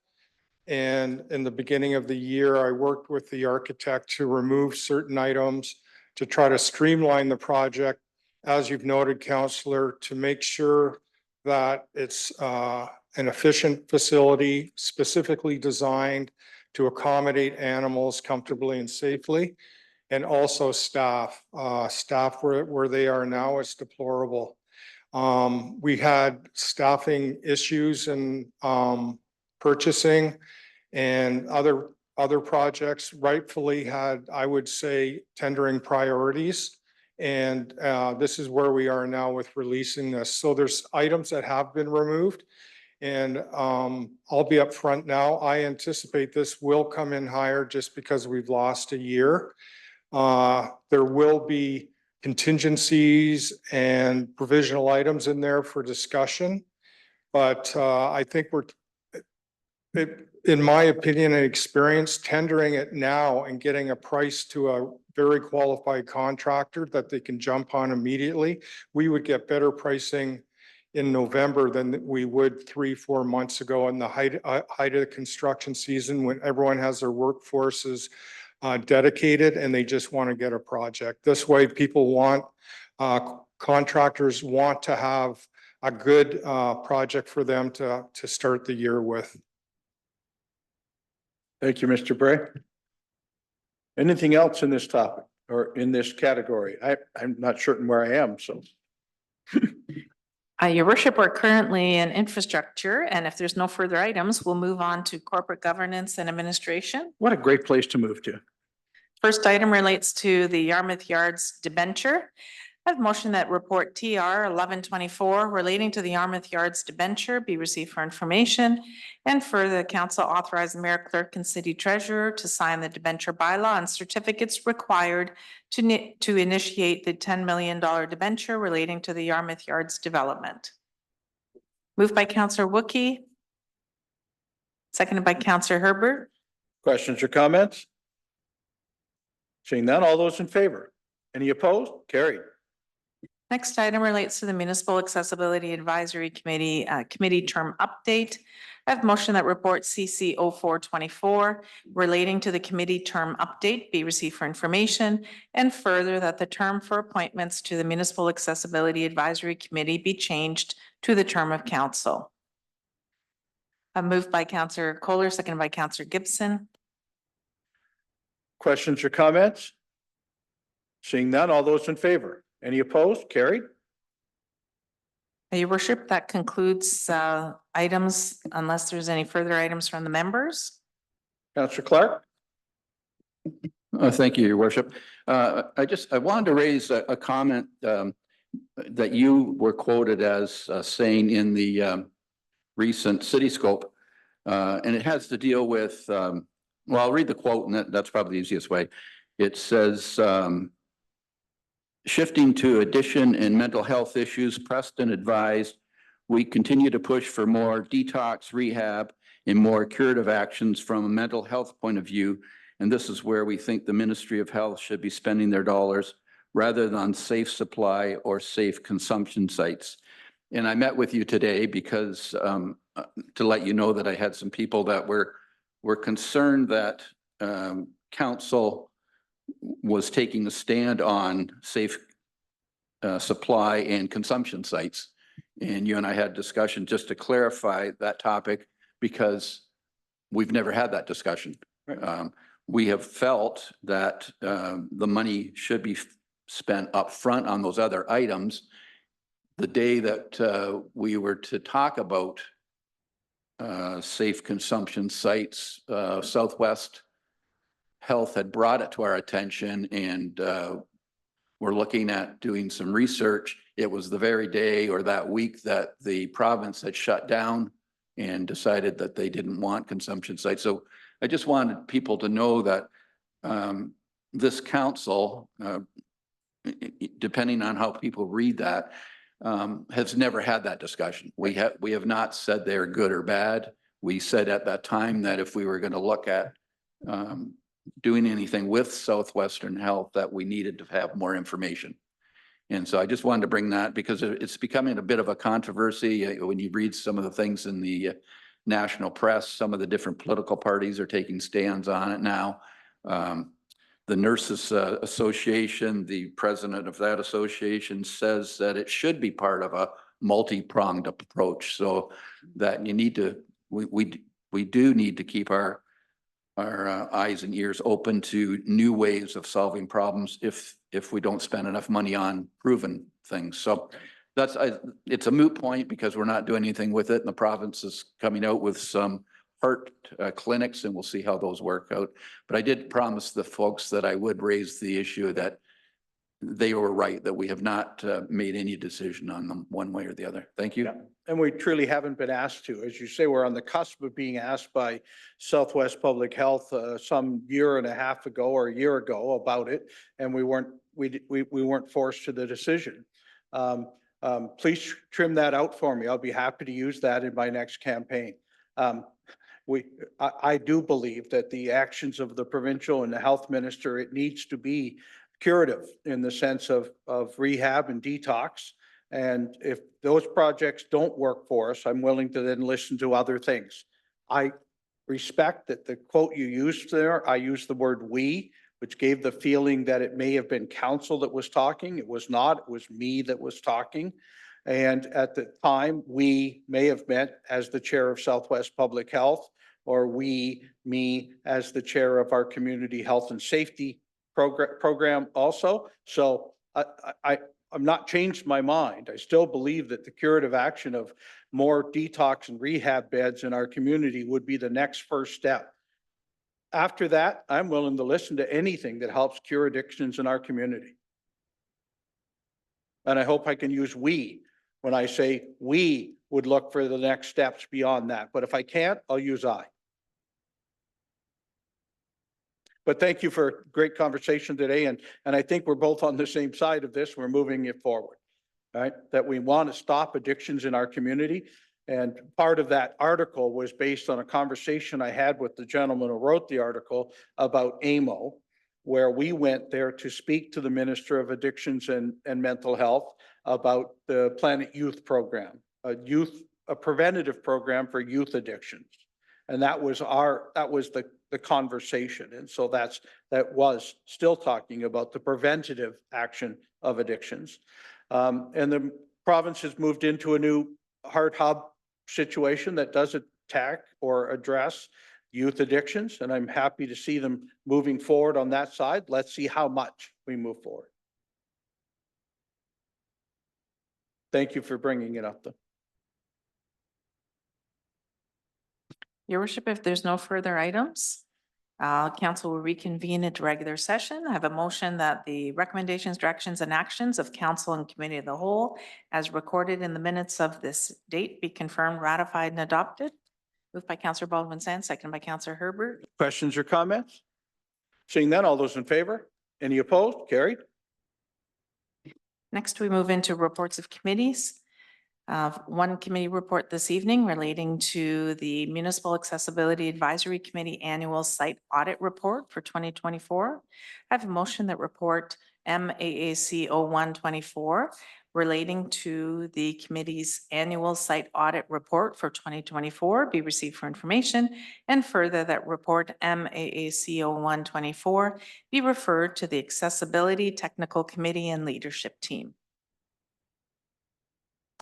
Speaker 12: And in the beginning of the year, I worked with the architect to remove certain items to try to streamline the project, as you've noted, Councillor, to make sure that it's an efficient facility specifically designed to accommodate animals comfortably and safely. And also staff where they are now is deplorable. We had staffing issues and purchasing and other projects rightfully had, I would say, tendering priorities. And this is where we are now with releasing this. So there's items that have been removed. And I'll be upfront now. I anticipate this will come in higher just because we've lost a year. There will be contingencies and provisional items in there for discussion. But I think in my opinion and experience, tendering it now and getting a price to a very qualified contractor that they can jump on immediately, we would get better pricing in November than we would 3-4 months ago in the height of the construction season when everyone has their workforces dedicated and they just want to get a project. This way, people want, contractors want to have a good project for them to start the year with.
Speaker 1: Thank you, Mr. Bray. Anything else in this topic or in this category? I'm not certain where I am, so.
Speaker 2: Your worship, we're currently in infrastructure, and if there's no further items, we'll move on to corporate governance and administration.
Speaker 1: What a great place to move to.
Speaker 2: First item relates to the Yarmouth Yards debenture. I have motion that report TR 1124 relating to the Yarmouth Yards debenture be received for information, and further, the council authorize the mayor, clerk, and city treasurer to sign the debenture bylaw and certificates required to initiate the $10 million debenture relating to the Yarmouth Yards development. Moved by Councillor Wookey, seconded by Councillor Herbert.
Speaker 1: Questions or comments? Seeing none, all those in favor? Any opposed? Carried.
Speaker 2: Next item relates to the Municipal Accessibility Advisory Committee, committee term update. I have motion that report CC 0424 relating to the committee term update be received for information, and further that the term for appointments to the Municipal Accessibility Advisory Committee be changed to the term of council. Moved by Councillor Kohler, seconded by Councillor Gibson.
Speaker 1: Questions or comments? Seeing none, all those in favor? Any opposed? Carried.
Speaker 2: Your worship, that concludes items unless there's any further items from the members.
Speaker 1: Councillor Clark?
Speaker 10: Thank you, your worship. I wanted to raise a comment that you were quoted as saying in the recent Cityscope, and it has to deal with, well, I'll read the quote, and that's probably the easiest way. It says, shifting to addiction and mental health issues, Preston advised, we continue to push for more detox, rehab, and more curative actions from a mental health point of view. And this is where we think the Ministry of Health should be spending their dollars rather than safe supply or safe consumption sites. And I met with you today because to let you know that I had some people that were concerned that council was taking a stand on safe supply and consumption sites. And you and I had discussion just to clarify that topic because we've never had that discussion.
Speaker 1: Right.
Speaker 10: We have felt that the money should be spent up front on those other items. The day that we were to talk about safe consumption sites, Southwest Health had brought it to our attention, and we're looking at doing some research. It was the very day or that week that the province had shut down and decided that they didn't want consumption sites. So I just wanted people to know that this council, depending on how people read that, has never had that discussion. We have not said they're good or bad. We said at that time that if we were going to look at doing anything with Southwestern Health, that we needed to have more information. And so I just wanted to bring that because it's becoming a bit of a controversy when you read some of the things in the national press. Some of the different political parties are taking stands on it now. The Nurses Association, the president of that association, says that it should be part of a multi-pronged approach, so that you need to, we do need to keep our eyes and ears open to new ways of solving problems if we don't spend enough money on proven things. So it's a moot point because we're not doing anything with it, and the province is coming out with some heart clinics, and we'll see how those work out. But I did promise the folks that I would raise the issue that they were right, that we have not made any decision on them one way or the other. Thank you.
Speaker 1: Yeah. And we truly haven't been asked to. As you say, we're on the cusp of being asked by Southwest Public Health some year and a half ago or a year ago about it, and we weren't forced to the decision. Please trim that out for me. I'll be happy to use that in my next campaign. I do believe that the actions of the provincial and the health minister, it needs to be curative in the sense of rehab and detox. And if those projects don't work for us, I'm willing to then listen to other things. I respect that the quote you used there, I used the word "we," which gave the feeling that it may have been council that was talking. It was not, it was me that was talking. And at the time, we may have meant as the chair of Southwest Public Health, or me as the chair of our community health and safety program also. So I'm not changed my mind. I still believe that the curative action of more detox and rehab beds in our community would be the next first step. After that, I'm willing to listen to anything that helps cure addictions in our community. And I hope I can use "we" when I say we would look for the next steps beyond that. But if I can't, I'll use "I." But thank you for a great conversation today. And I think we're both on the same side of this. We're moving it forward, right? That we want to stop addictions in our community. And part of that article was based on a conversation I had with the gentleman who wrote the article about AMO, where we went there to speak to the Minister of Addictions and Mental Health about the Planet Youth program, a preventative program for youth addictions. And that was the conversation. And so that was still talking about the preventative action of addictions. And the province has moved into a new heart hub situation that does attack or address youth addictions. And I'm happy to see them moving forward on that side. Let's see how much we move forward. Thank you for bringing it up, though.
Speaker 2: Your worship, if there's no further items, council will reconvene into regular session. I have a motion that the recommendations, directions, and actions of council and committee of the whole, as recorded in the minutes of this date, be confirmed, ratified, and adopted. Moved by Councillor Baldwin-Sands, seconded by Councillor Herbert.
Speaker 1: Questions or comments? Seeing none, all those in favor? Any opposed? Carried.
Speaker 2: Next, we move into reports of committees. One committee report this evening relating to the Municipal Accessibility Advisory Committee Annual Site Audit Report for 2024. I have a motion that report MAAC 0124 relating to the committee's annual site audit report for 2024 be received for information, and further that report MAAC 0124 be referred to the Accessibility Technical Committee and Leadership Team.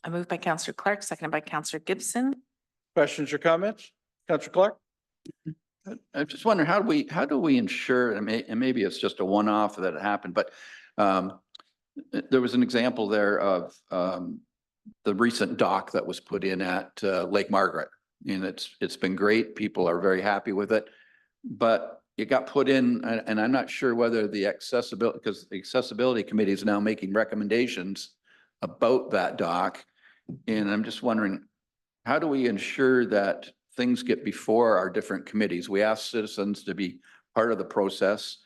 Speaker 2: I moved by Councillor Clark, seconded by Councillor Gibson.
Speaker 1: Questions or comments? Councillor Clark?
Speaker 10: I just wonder, how do we ensure, and maybe it's just a one-off that happened, but there was an example there of the recent dock that was put in at Lake Margaret. And it's been great. People are very happy with it, but it got put in, and I'm not sure whether the accessibility, because the accessibility committee is now making recommendations about that dock. And I'm just wondering, how do we ensure that things get before our different committees? We ask citizens to be part of the process.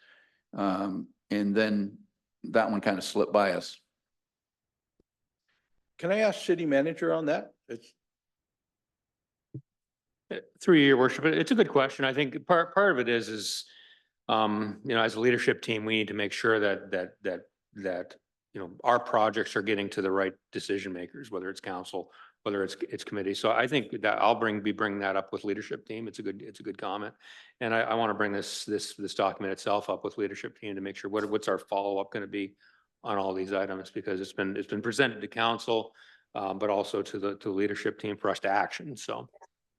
Speaker 10: And then that one kind of slipped by us.
Speaker 1: Can I ask city manager on that?
Speaker 14: Through your worship, it's a good question. I think part of it is as a leadership team, we need to make sure that our projects are getting to the right decision makers, whether it's council, whether it's committee. So I think that I'll be bringing that up with leadership team. It's a good comment, and I want to bring this document itself up with leadership team to make sure what's our follow up going to be on all these items, because it's been presented to council, but also to the leadership team for us to action. So,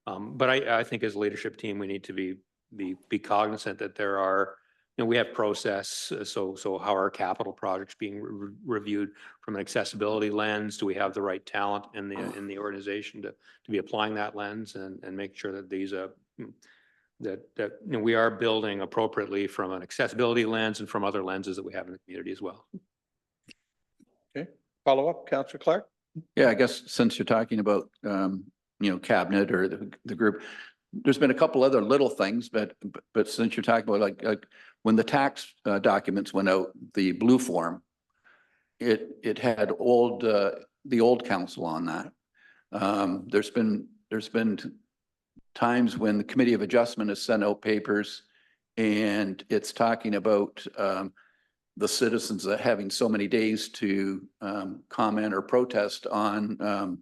Speaker 14: but I think as a leadership team, we need to be cognizant that there are. We have process, so how are capital projects being reviewed from an accessibility lens? Do we have the right talent in the organization to be applying that lens and make sure that these that, you know, we are building appropriately from an accessibility lens and from other lenses that we have in the community as well.
Speaker 1: Okay, follow up, Councillor Clark?
Speaker 10: Yeah, I guess since you're talking about, cabinet or the group, there's been a couple other little things, but since you're talking about like when the tax documents went out, the blue form, it had the old council on that. There's been times when the Committee of Adjustment has sent out papers and it's talking about the citizens that having so many days to comment or protest on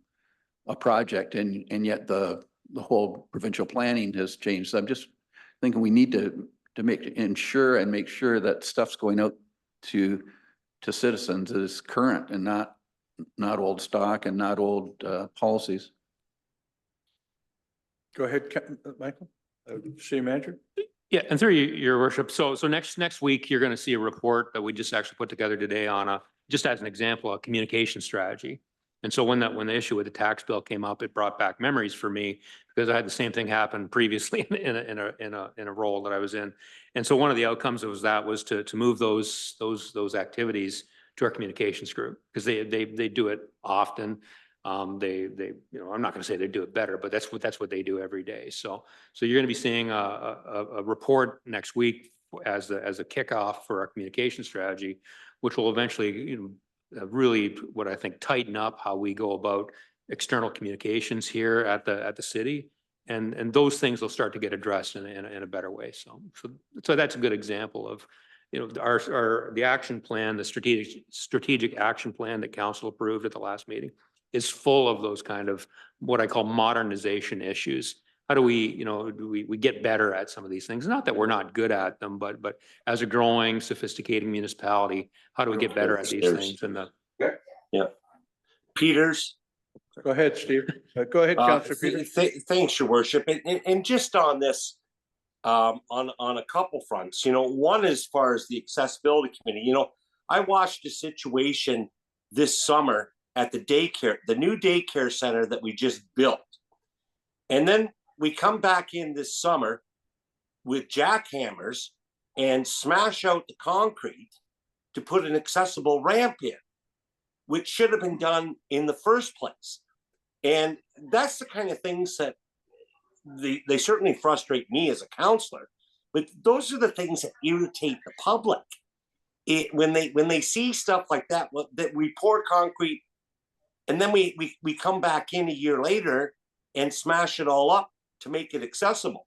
Speaker 10: a project, and yet the whole provincial planning has changed. So I'm just thinking we need to make sure that stuff's going out to citizens is current and not old stock and not old policies.
Speaker 1: Go ahead, Michael, City Manager.
Speaker 14: Yeah, and through your worship, so next week, you're going to see a report that we just actually put together today on just as an example, a communication strategy. And so when the issue with the tax bill came up, it brought back memories for me because I had the same thing happen previously in a role that I was in. And so one of the outcomes was to move those activities to our communications group because they do it often. I'm not going to say they do it better, but that's what they do every day. So you're going to be seeing a report next week as a kickoff for our communication strategy, which will eventually, really what I think tighten up how we go about external communications here at the city, and those things will start to get addressed in a better way. So that's a good example of, the action plan, the strategic action plan that council approved at the last meeting is full of those kind of what I call modernization issues. How do we, we get better at some of these things? Not that we're not good at them, but as a growing, sophisticated municipality, how do we get better at these things?
Speaker 3: Yeah. Peters.
Speaker 1: Go ahead, Steve. Go ahead, Councillor Peters.
Speaker 3: Thanks, Your Worship. And just on this, on a couple fronts, one as far as the accessibility committee, I watched a situation this summer at the new daycare center that we just built. And then we come back in this summer with jackhammers and smash out the concrete to put an accessible ramp in, which should have been done in the first place. And that's the kind of things that they certainly frustrate me as a counselor, but those are the things that irritate the public. When they see stuff like that we pour concrete and then we come back in a year later and smash it all up to make it accessible.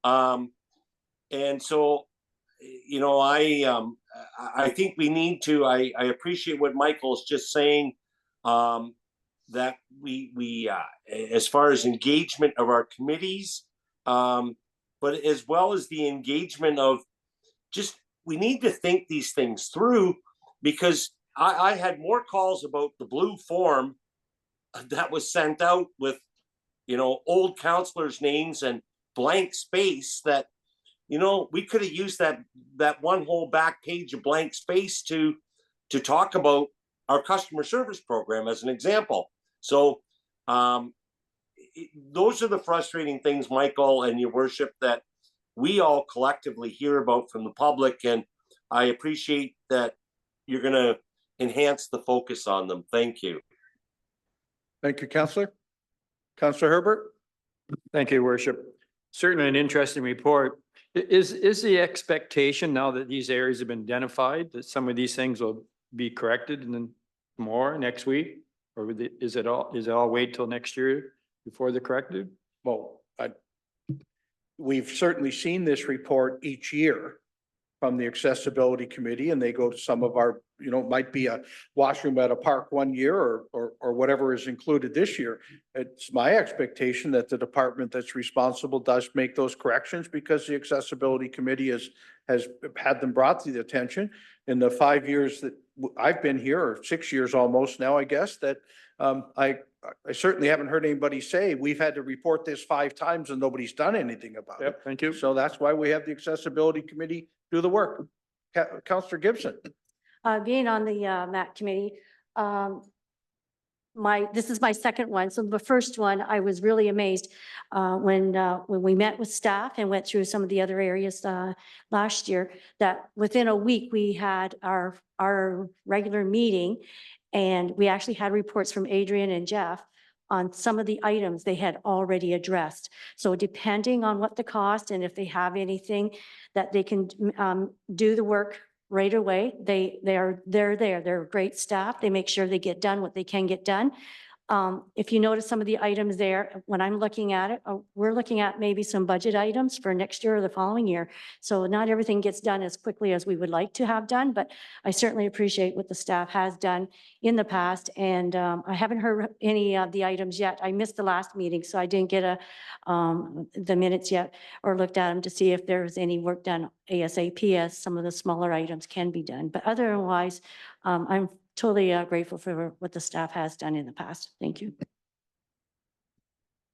Speaker 3: And so, I think we need to, I appreciate what Michael's just saying, that we as far as engagement of our committees, but as well as the engagement of we need to think these things through, because I had more calls about the blue form that was sent out with, old counselors' names and blank space that, we could have used that one whole back page of blank space to talk about our customer service program as an example. So those are the frustrating things, Michael and Your Worship, that we all collectively hear about from the public. And I appreciate that you're going to enhance the focus on them. Thank you.
Speaker 1: Thank you, Councillor. Councillor Herbert.
Speaker 8: Thank you, Worship. Certainly an interesting report. Is the expectation now that these areas have been identified that some of these things will be corrected and then more next week? Or is it all wait till next year before they're corrected?
Speaker 1: Well, we've certainly seen this report each year from the Accessibility Committee, and they go to some of our, might be a washroom at a park one year or whatever is included this year. It's my expectation that the department that's responsible does make those corrections, because the Accessibility Committee has had them brought to the attention in the 5 years that I've been here, or 6 years almost now, I guess, that I certainly haven't heard anybody say we've had to report this 5 times and nobody's done anything about it.
Speaker 8: Thank you.
Speaker 1: So that's why we have the Accessibility Committee do the work. Councillor Gibson.
Speaker 6: Being on the MAC committee, this is my second one. So the first one, I was really amazed when we met with staff and went through some of the other areas last year, that within a week, we had our regular meeting, and we actually had reports from Adrian and Jeff on some of the items they had already addressed. So depending on what the cost and if they have anything that they can do the work right away, they're there. They're great staff. They make sure they get done what they can get done. If you notice some of the items there, when I'm looking at it, we're looking at maybe some budget items for next year or the following year. So not everything gets done as quickly as we would like to have done, but I certainly appreciate what the staff has done in the past. And I haven't heard any of the items yet. I missed the last meeting, so I didn't get the minutes yet or looked at them to see if there was any work done ASAP, as some of the smaller items can be done. But otherwise, I'm totally grateful for what the staff has done in the past. Thank you.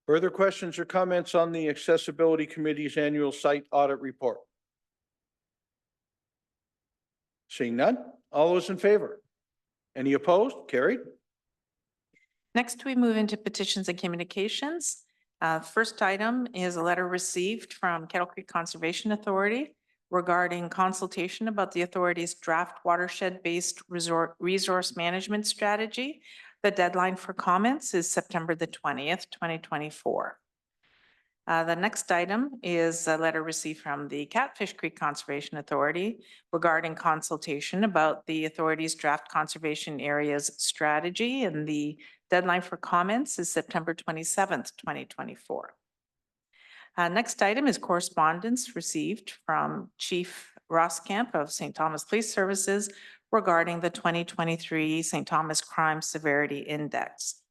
Speaker 1: Further questions or comments on the Accessibility Committee's annual site audit report? Seeing none, all those in favor? Any opposed? Carried.
Speaker 2: Next, we move into petitions and communications. First item is a letter received from Kettle Creek Conservation Authority regarding consultation about the authority's draft watershed-based resource management strategy. The deadline for comments is September the 20th, 2024. The next item is a letter received from the Catfish Creek Conservation Authority regarding consultation about the authority's draft conservation areas strategy, and the deadline for comments is September 27th, 2024. Next item is correspondence received from Chief Roskamp of St. Thomas Police Services regarding the 2023 St. Thomas Crime Severity Index.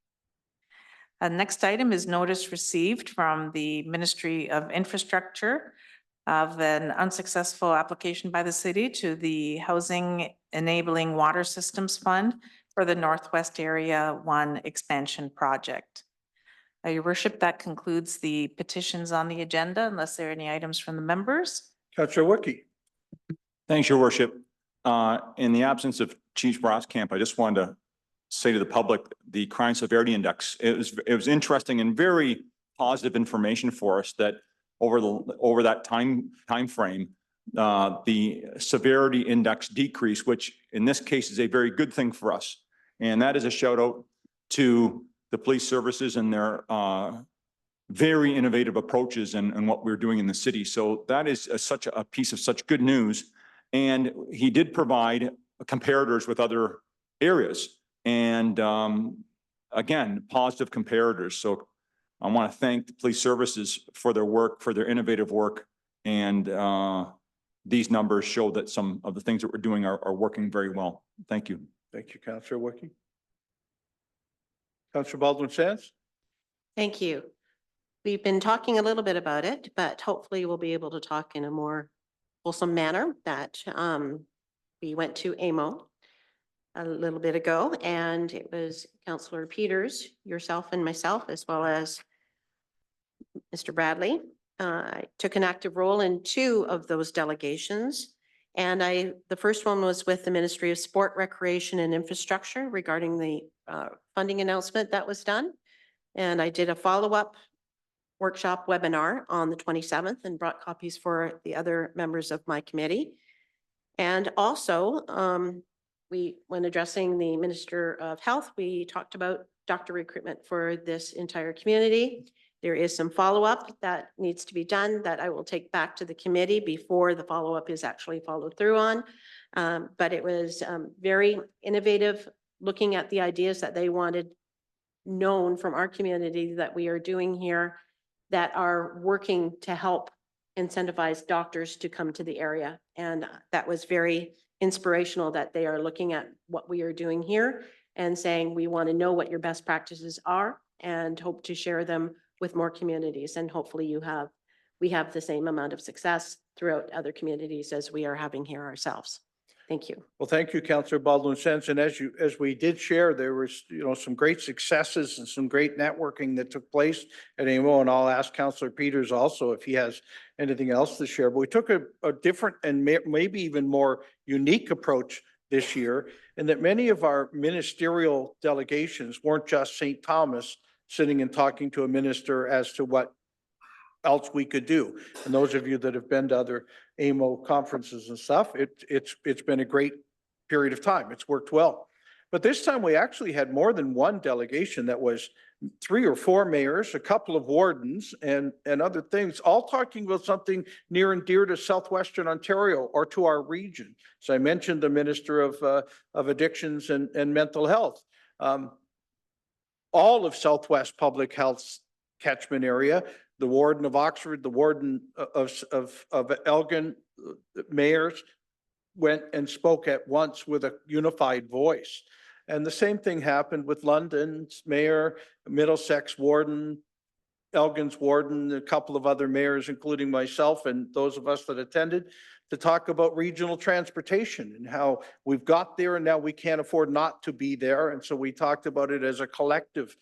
Speaker 2: Next item is notice received from the Ministry of Infrastructure of an unsuccessful application by the city to the Housing Enabling Water Systems Fund for the Northwest Area 1 expansion project. Your worship, that concludes the petitions on the agenda, unless there are any items from the members.
Speaker 1: Councillor Wookie.
Speaker 15: Thanks, your worship. In the absence of Chief Roskamp, I just wanted to say to the public, the crime severity index, it was interesting and very positive information for us that over that time frame, the severity index decrease, which in this case is a very good thing for us. And that is a shout out to the police services and their very innovative approaches and what we're doing in the city. So that is such a piece of such good news. And he did provide comparators with other areas. And again, positive comparators. So I want to thank the police services for their work, for their innovative work. And these numbers show that some of the things that we're doing are working very well. Thank you.
Speaker 1: Thank you, Councillor Wookie. Councillor Baldwin-Sands.
Speaker 9: Thank you. We've been talking a little bit about it, but hopefully we'll be able to talk in a more wholesome manner. That we went to AMO a little bit ago, and it was Councillor Peters, yourself and myself, as well as Mr. Bradley. I took an active role in 2 of those delegations. And the first one was with the Ministry of Sport, Recreation and Infrastructure regarding the funding announcement that was done. And I did a follow-up workshop webinar on the 27th and brought copies for the other members of my committee. And also, when addressing the Minister of Health, we talked about doctor recruitment for this entire community. There is some follow-up that needs to be done that I will take back to the committee before the follow-up is actually followed through on. But it was very innovative, looking at the ideas that they wanted known from our community that we are doing here that are working to help incentivize doctors to come to the area. And that was very inspirational that they are looking at what we are doing here and saying, we want to know what your best practices are and hope to share them with more communities. And hopefully we have the same amount of success throughout other communities as we are having here ourselves. Thank you.
Speaker 1: Well, thank you, Councillor Baldwin-Sands. And as we did share, there was, some great successes and some great networking that took place at AMO. And I'll ask Councillor Peters also if he has anything else to share. But we took a different and maybe even more unique approach this year, and that many of our ministerial delegations weren't just St. Thomas sitting and talking to a minister as to what else we could do. And those of you that have been to other AMO conferences and stuff, it's been a great period of time. It's worked well. But this time we actually had more than one delegation that was 3 or 4 mayors, a couple of wardens and other things, all talking about something near and dear to Southwestern Ontario or to our region. So I mentioned the Minister of Addictions and Mental Health. All of Southwest Public Health's catchment area, the warden of Oxford, the warden of Elgin, mayors went and spoke at once with a unified voice. And the same thing happened with London's mayor, Middlesex warden, Elgin's warden, a couple of other mayors, including myself and those of us that attended, to talk about regional transportation and how we've got there and now we can't afford not to be there. And so we talked about it as a collective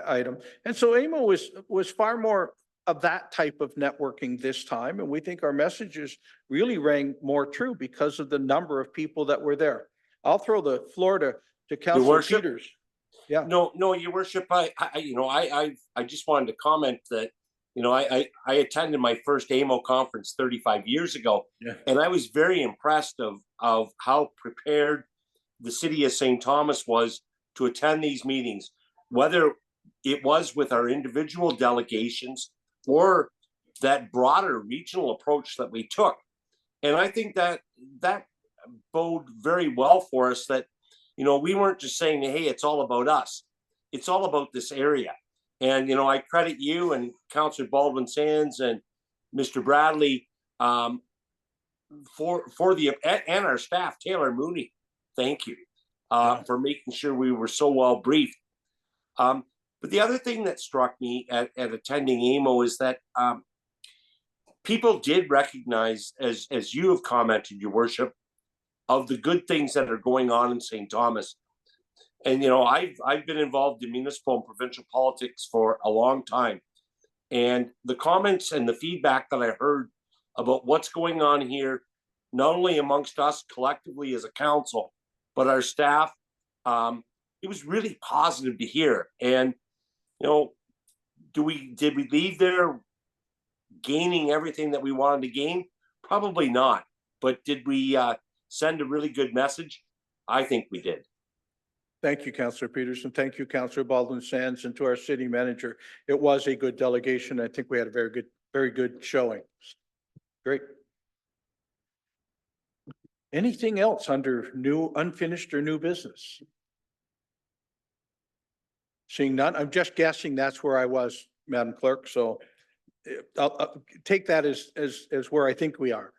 Speaker 1: item. And so AMO was far more of that type of networking this time. And we think our messages really rang more true because of the number of people that were there. I'll throw the floor to Councilor
Speaker 3: Worship?
Speaker 1: Peters. Yeah.
Speaker 3: No, Your Worship, I just wanted to comment that, I attended my first AMO conference 35 years ago.
Speaker 1: Yeah.
Speaker 3: And I was very impressed of how prepared the city of St. Thomas was to attend these meetings, whether it was with our individual delegations or that broader regional approach that we took. And I think that bode very well for us that, we weren't just saying, hey, it's all about us. It's all about this area. And, I credit you and Councillor Baldwin Sands and Mr. Bradley for and our staff, Taylor Mooney. Thank you for making sure we were so well briefed. But the other thing that struck me at attending AMO is that people did recognize, as you have commented, Your Worship, of the good things that are going on in St. Thomas. And, I've been involved in municipal and provincial politics for a long time. And the comments and the feedback that I heard about what's going on here, not only amongst us collectively as a council, but our staff, it was really positive to hear. And, did we leave there gaining everything that we wanted to gain? Probably not. But did we send a really good message? I think we did.
Speaker 1: Thank you, Councillor Peterson. Thank you, Councillor Baldwin Sands, and to our city manager. It was a good delegation. I think we had a very good showing. Great. Anything else under new, unfinished or new business? Seeing none, I'm just guessing that's where I was, Madam Clerk. So I'll take that as where I think we are.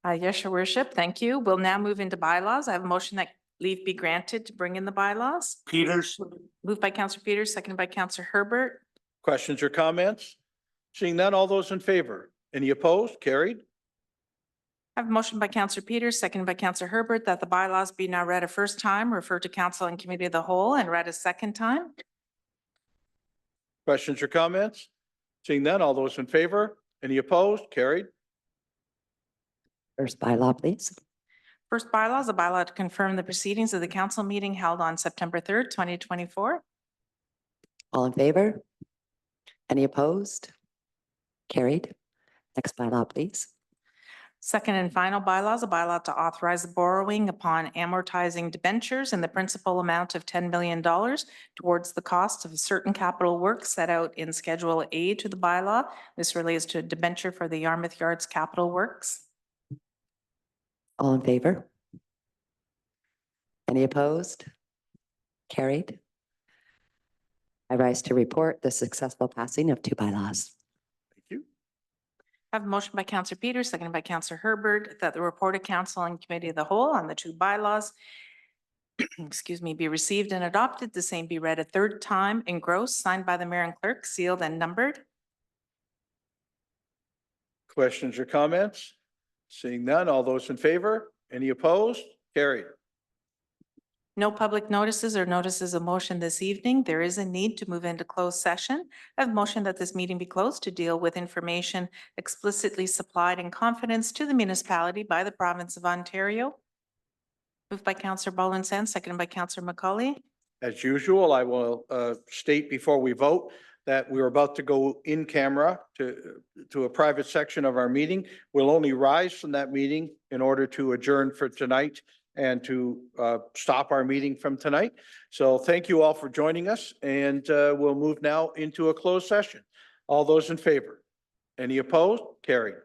Speaker 2: Yes, Your Worship. Thank you. We'll now move into bylaws. I have a motion that leave be granted to bring in the bylaws.
Speaker 3: Peters?
Speaker 2: Moved by Councillor Peters, seconded by Councillor Herbert.
Speaker 1: Questions or comments? Seeing none, all those in favor? Any opposed? Carried.
Speaker 2: I have a motion by Councillor Peters, seconded by Councillor Herbert, that the bylaws be now read a first time, referred to council and committee of the whole, and read a second time.
Speaker 1: Questions or comments? Seeing none, all those in favor? Any opposed? Carried.
Speaker 16: First bylaw, please.
Speaker 2: First bylaw is a bylaw to confirm the proceedings of the council meeting held on September 3rd, 2024.
Speaker 16: All in favor? Any opposed? Carried. Next bylaw, please.
Speaker 2: Second and final bylaw is a bylaw to authorize the borrowing upon amortizing debentures in the principal amount of $10 million towards the cost of certain capital work set out in Schedule A to the bylaw. This relates to a debenture for the Yarmouth Yards capital works.
Speaker 16: All in favor? Any opposed? Carried. I rise to report the successful passing of 2 bylaws.
Speaker 1: Thank you.
Speaker 2: I have a motion by Councillor Peters, seconded by Councillor Herbert, that the report of council and committee of the whole on the 2 bylaws be received and adopted. The same be read a third time, engrossed, signed by the mayor and clerk, sealed and numbered.
Speaker 1: Questions or comments? Seeing none, all those in favor? Any opposed? Carried.
Speaker 2: No public notices or notices of motion this evening. There is a need to move into closed session. I have motion that this meeting be closed to deal with information explicitly supplied in confidence to the municipality by the province of Ontario. Moved by Counselor Baldwin Sands, seconded by Counselor McCauley.
Speaker 1: As usual, I will state before we vote that we're about to go in camera to a private section of our meeting. We'll only rise from that meeting in order to adjourn for tonight and to stop our meeting from tonight. So thank you all for joining us, and we'll move now into a closed session. All those in favor? Any opposed? Carried.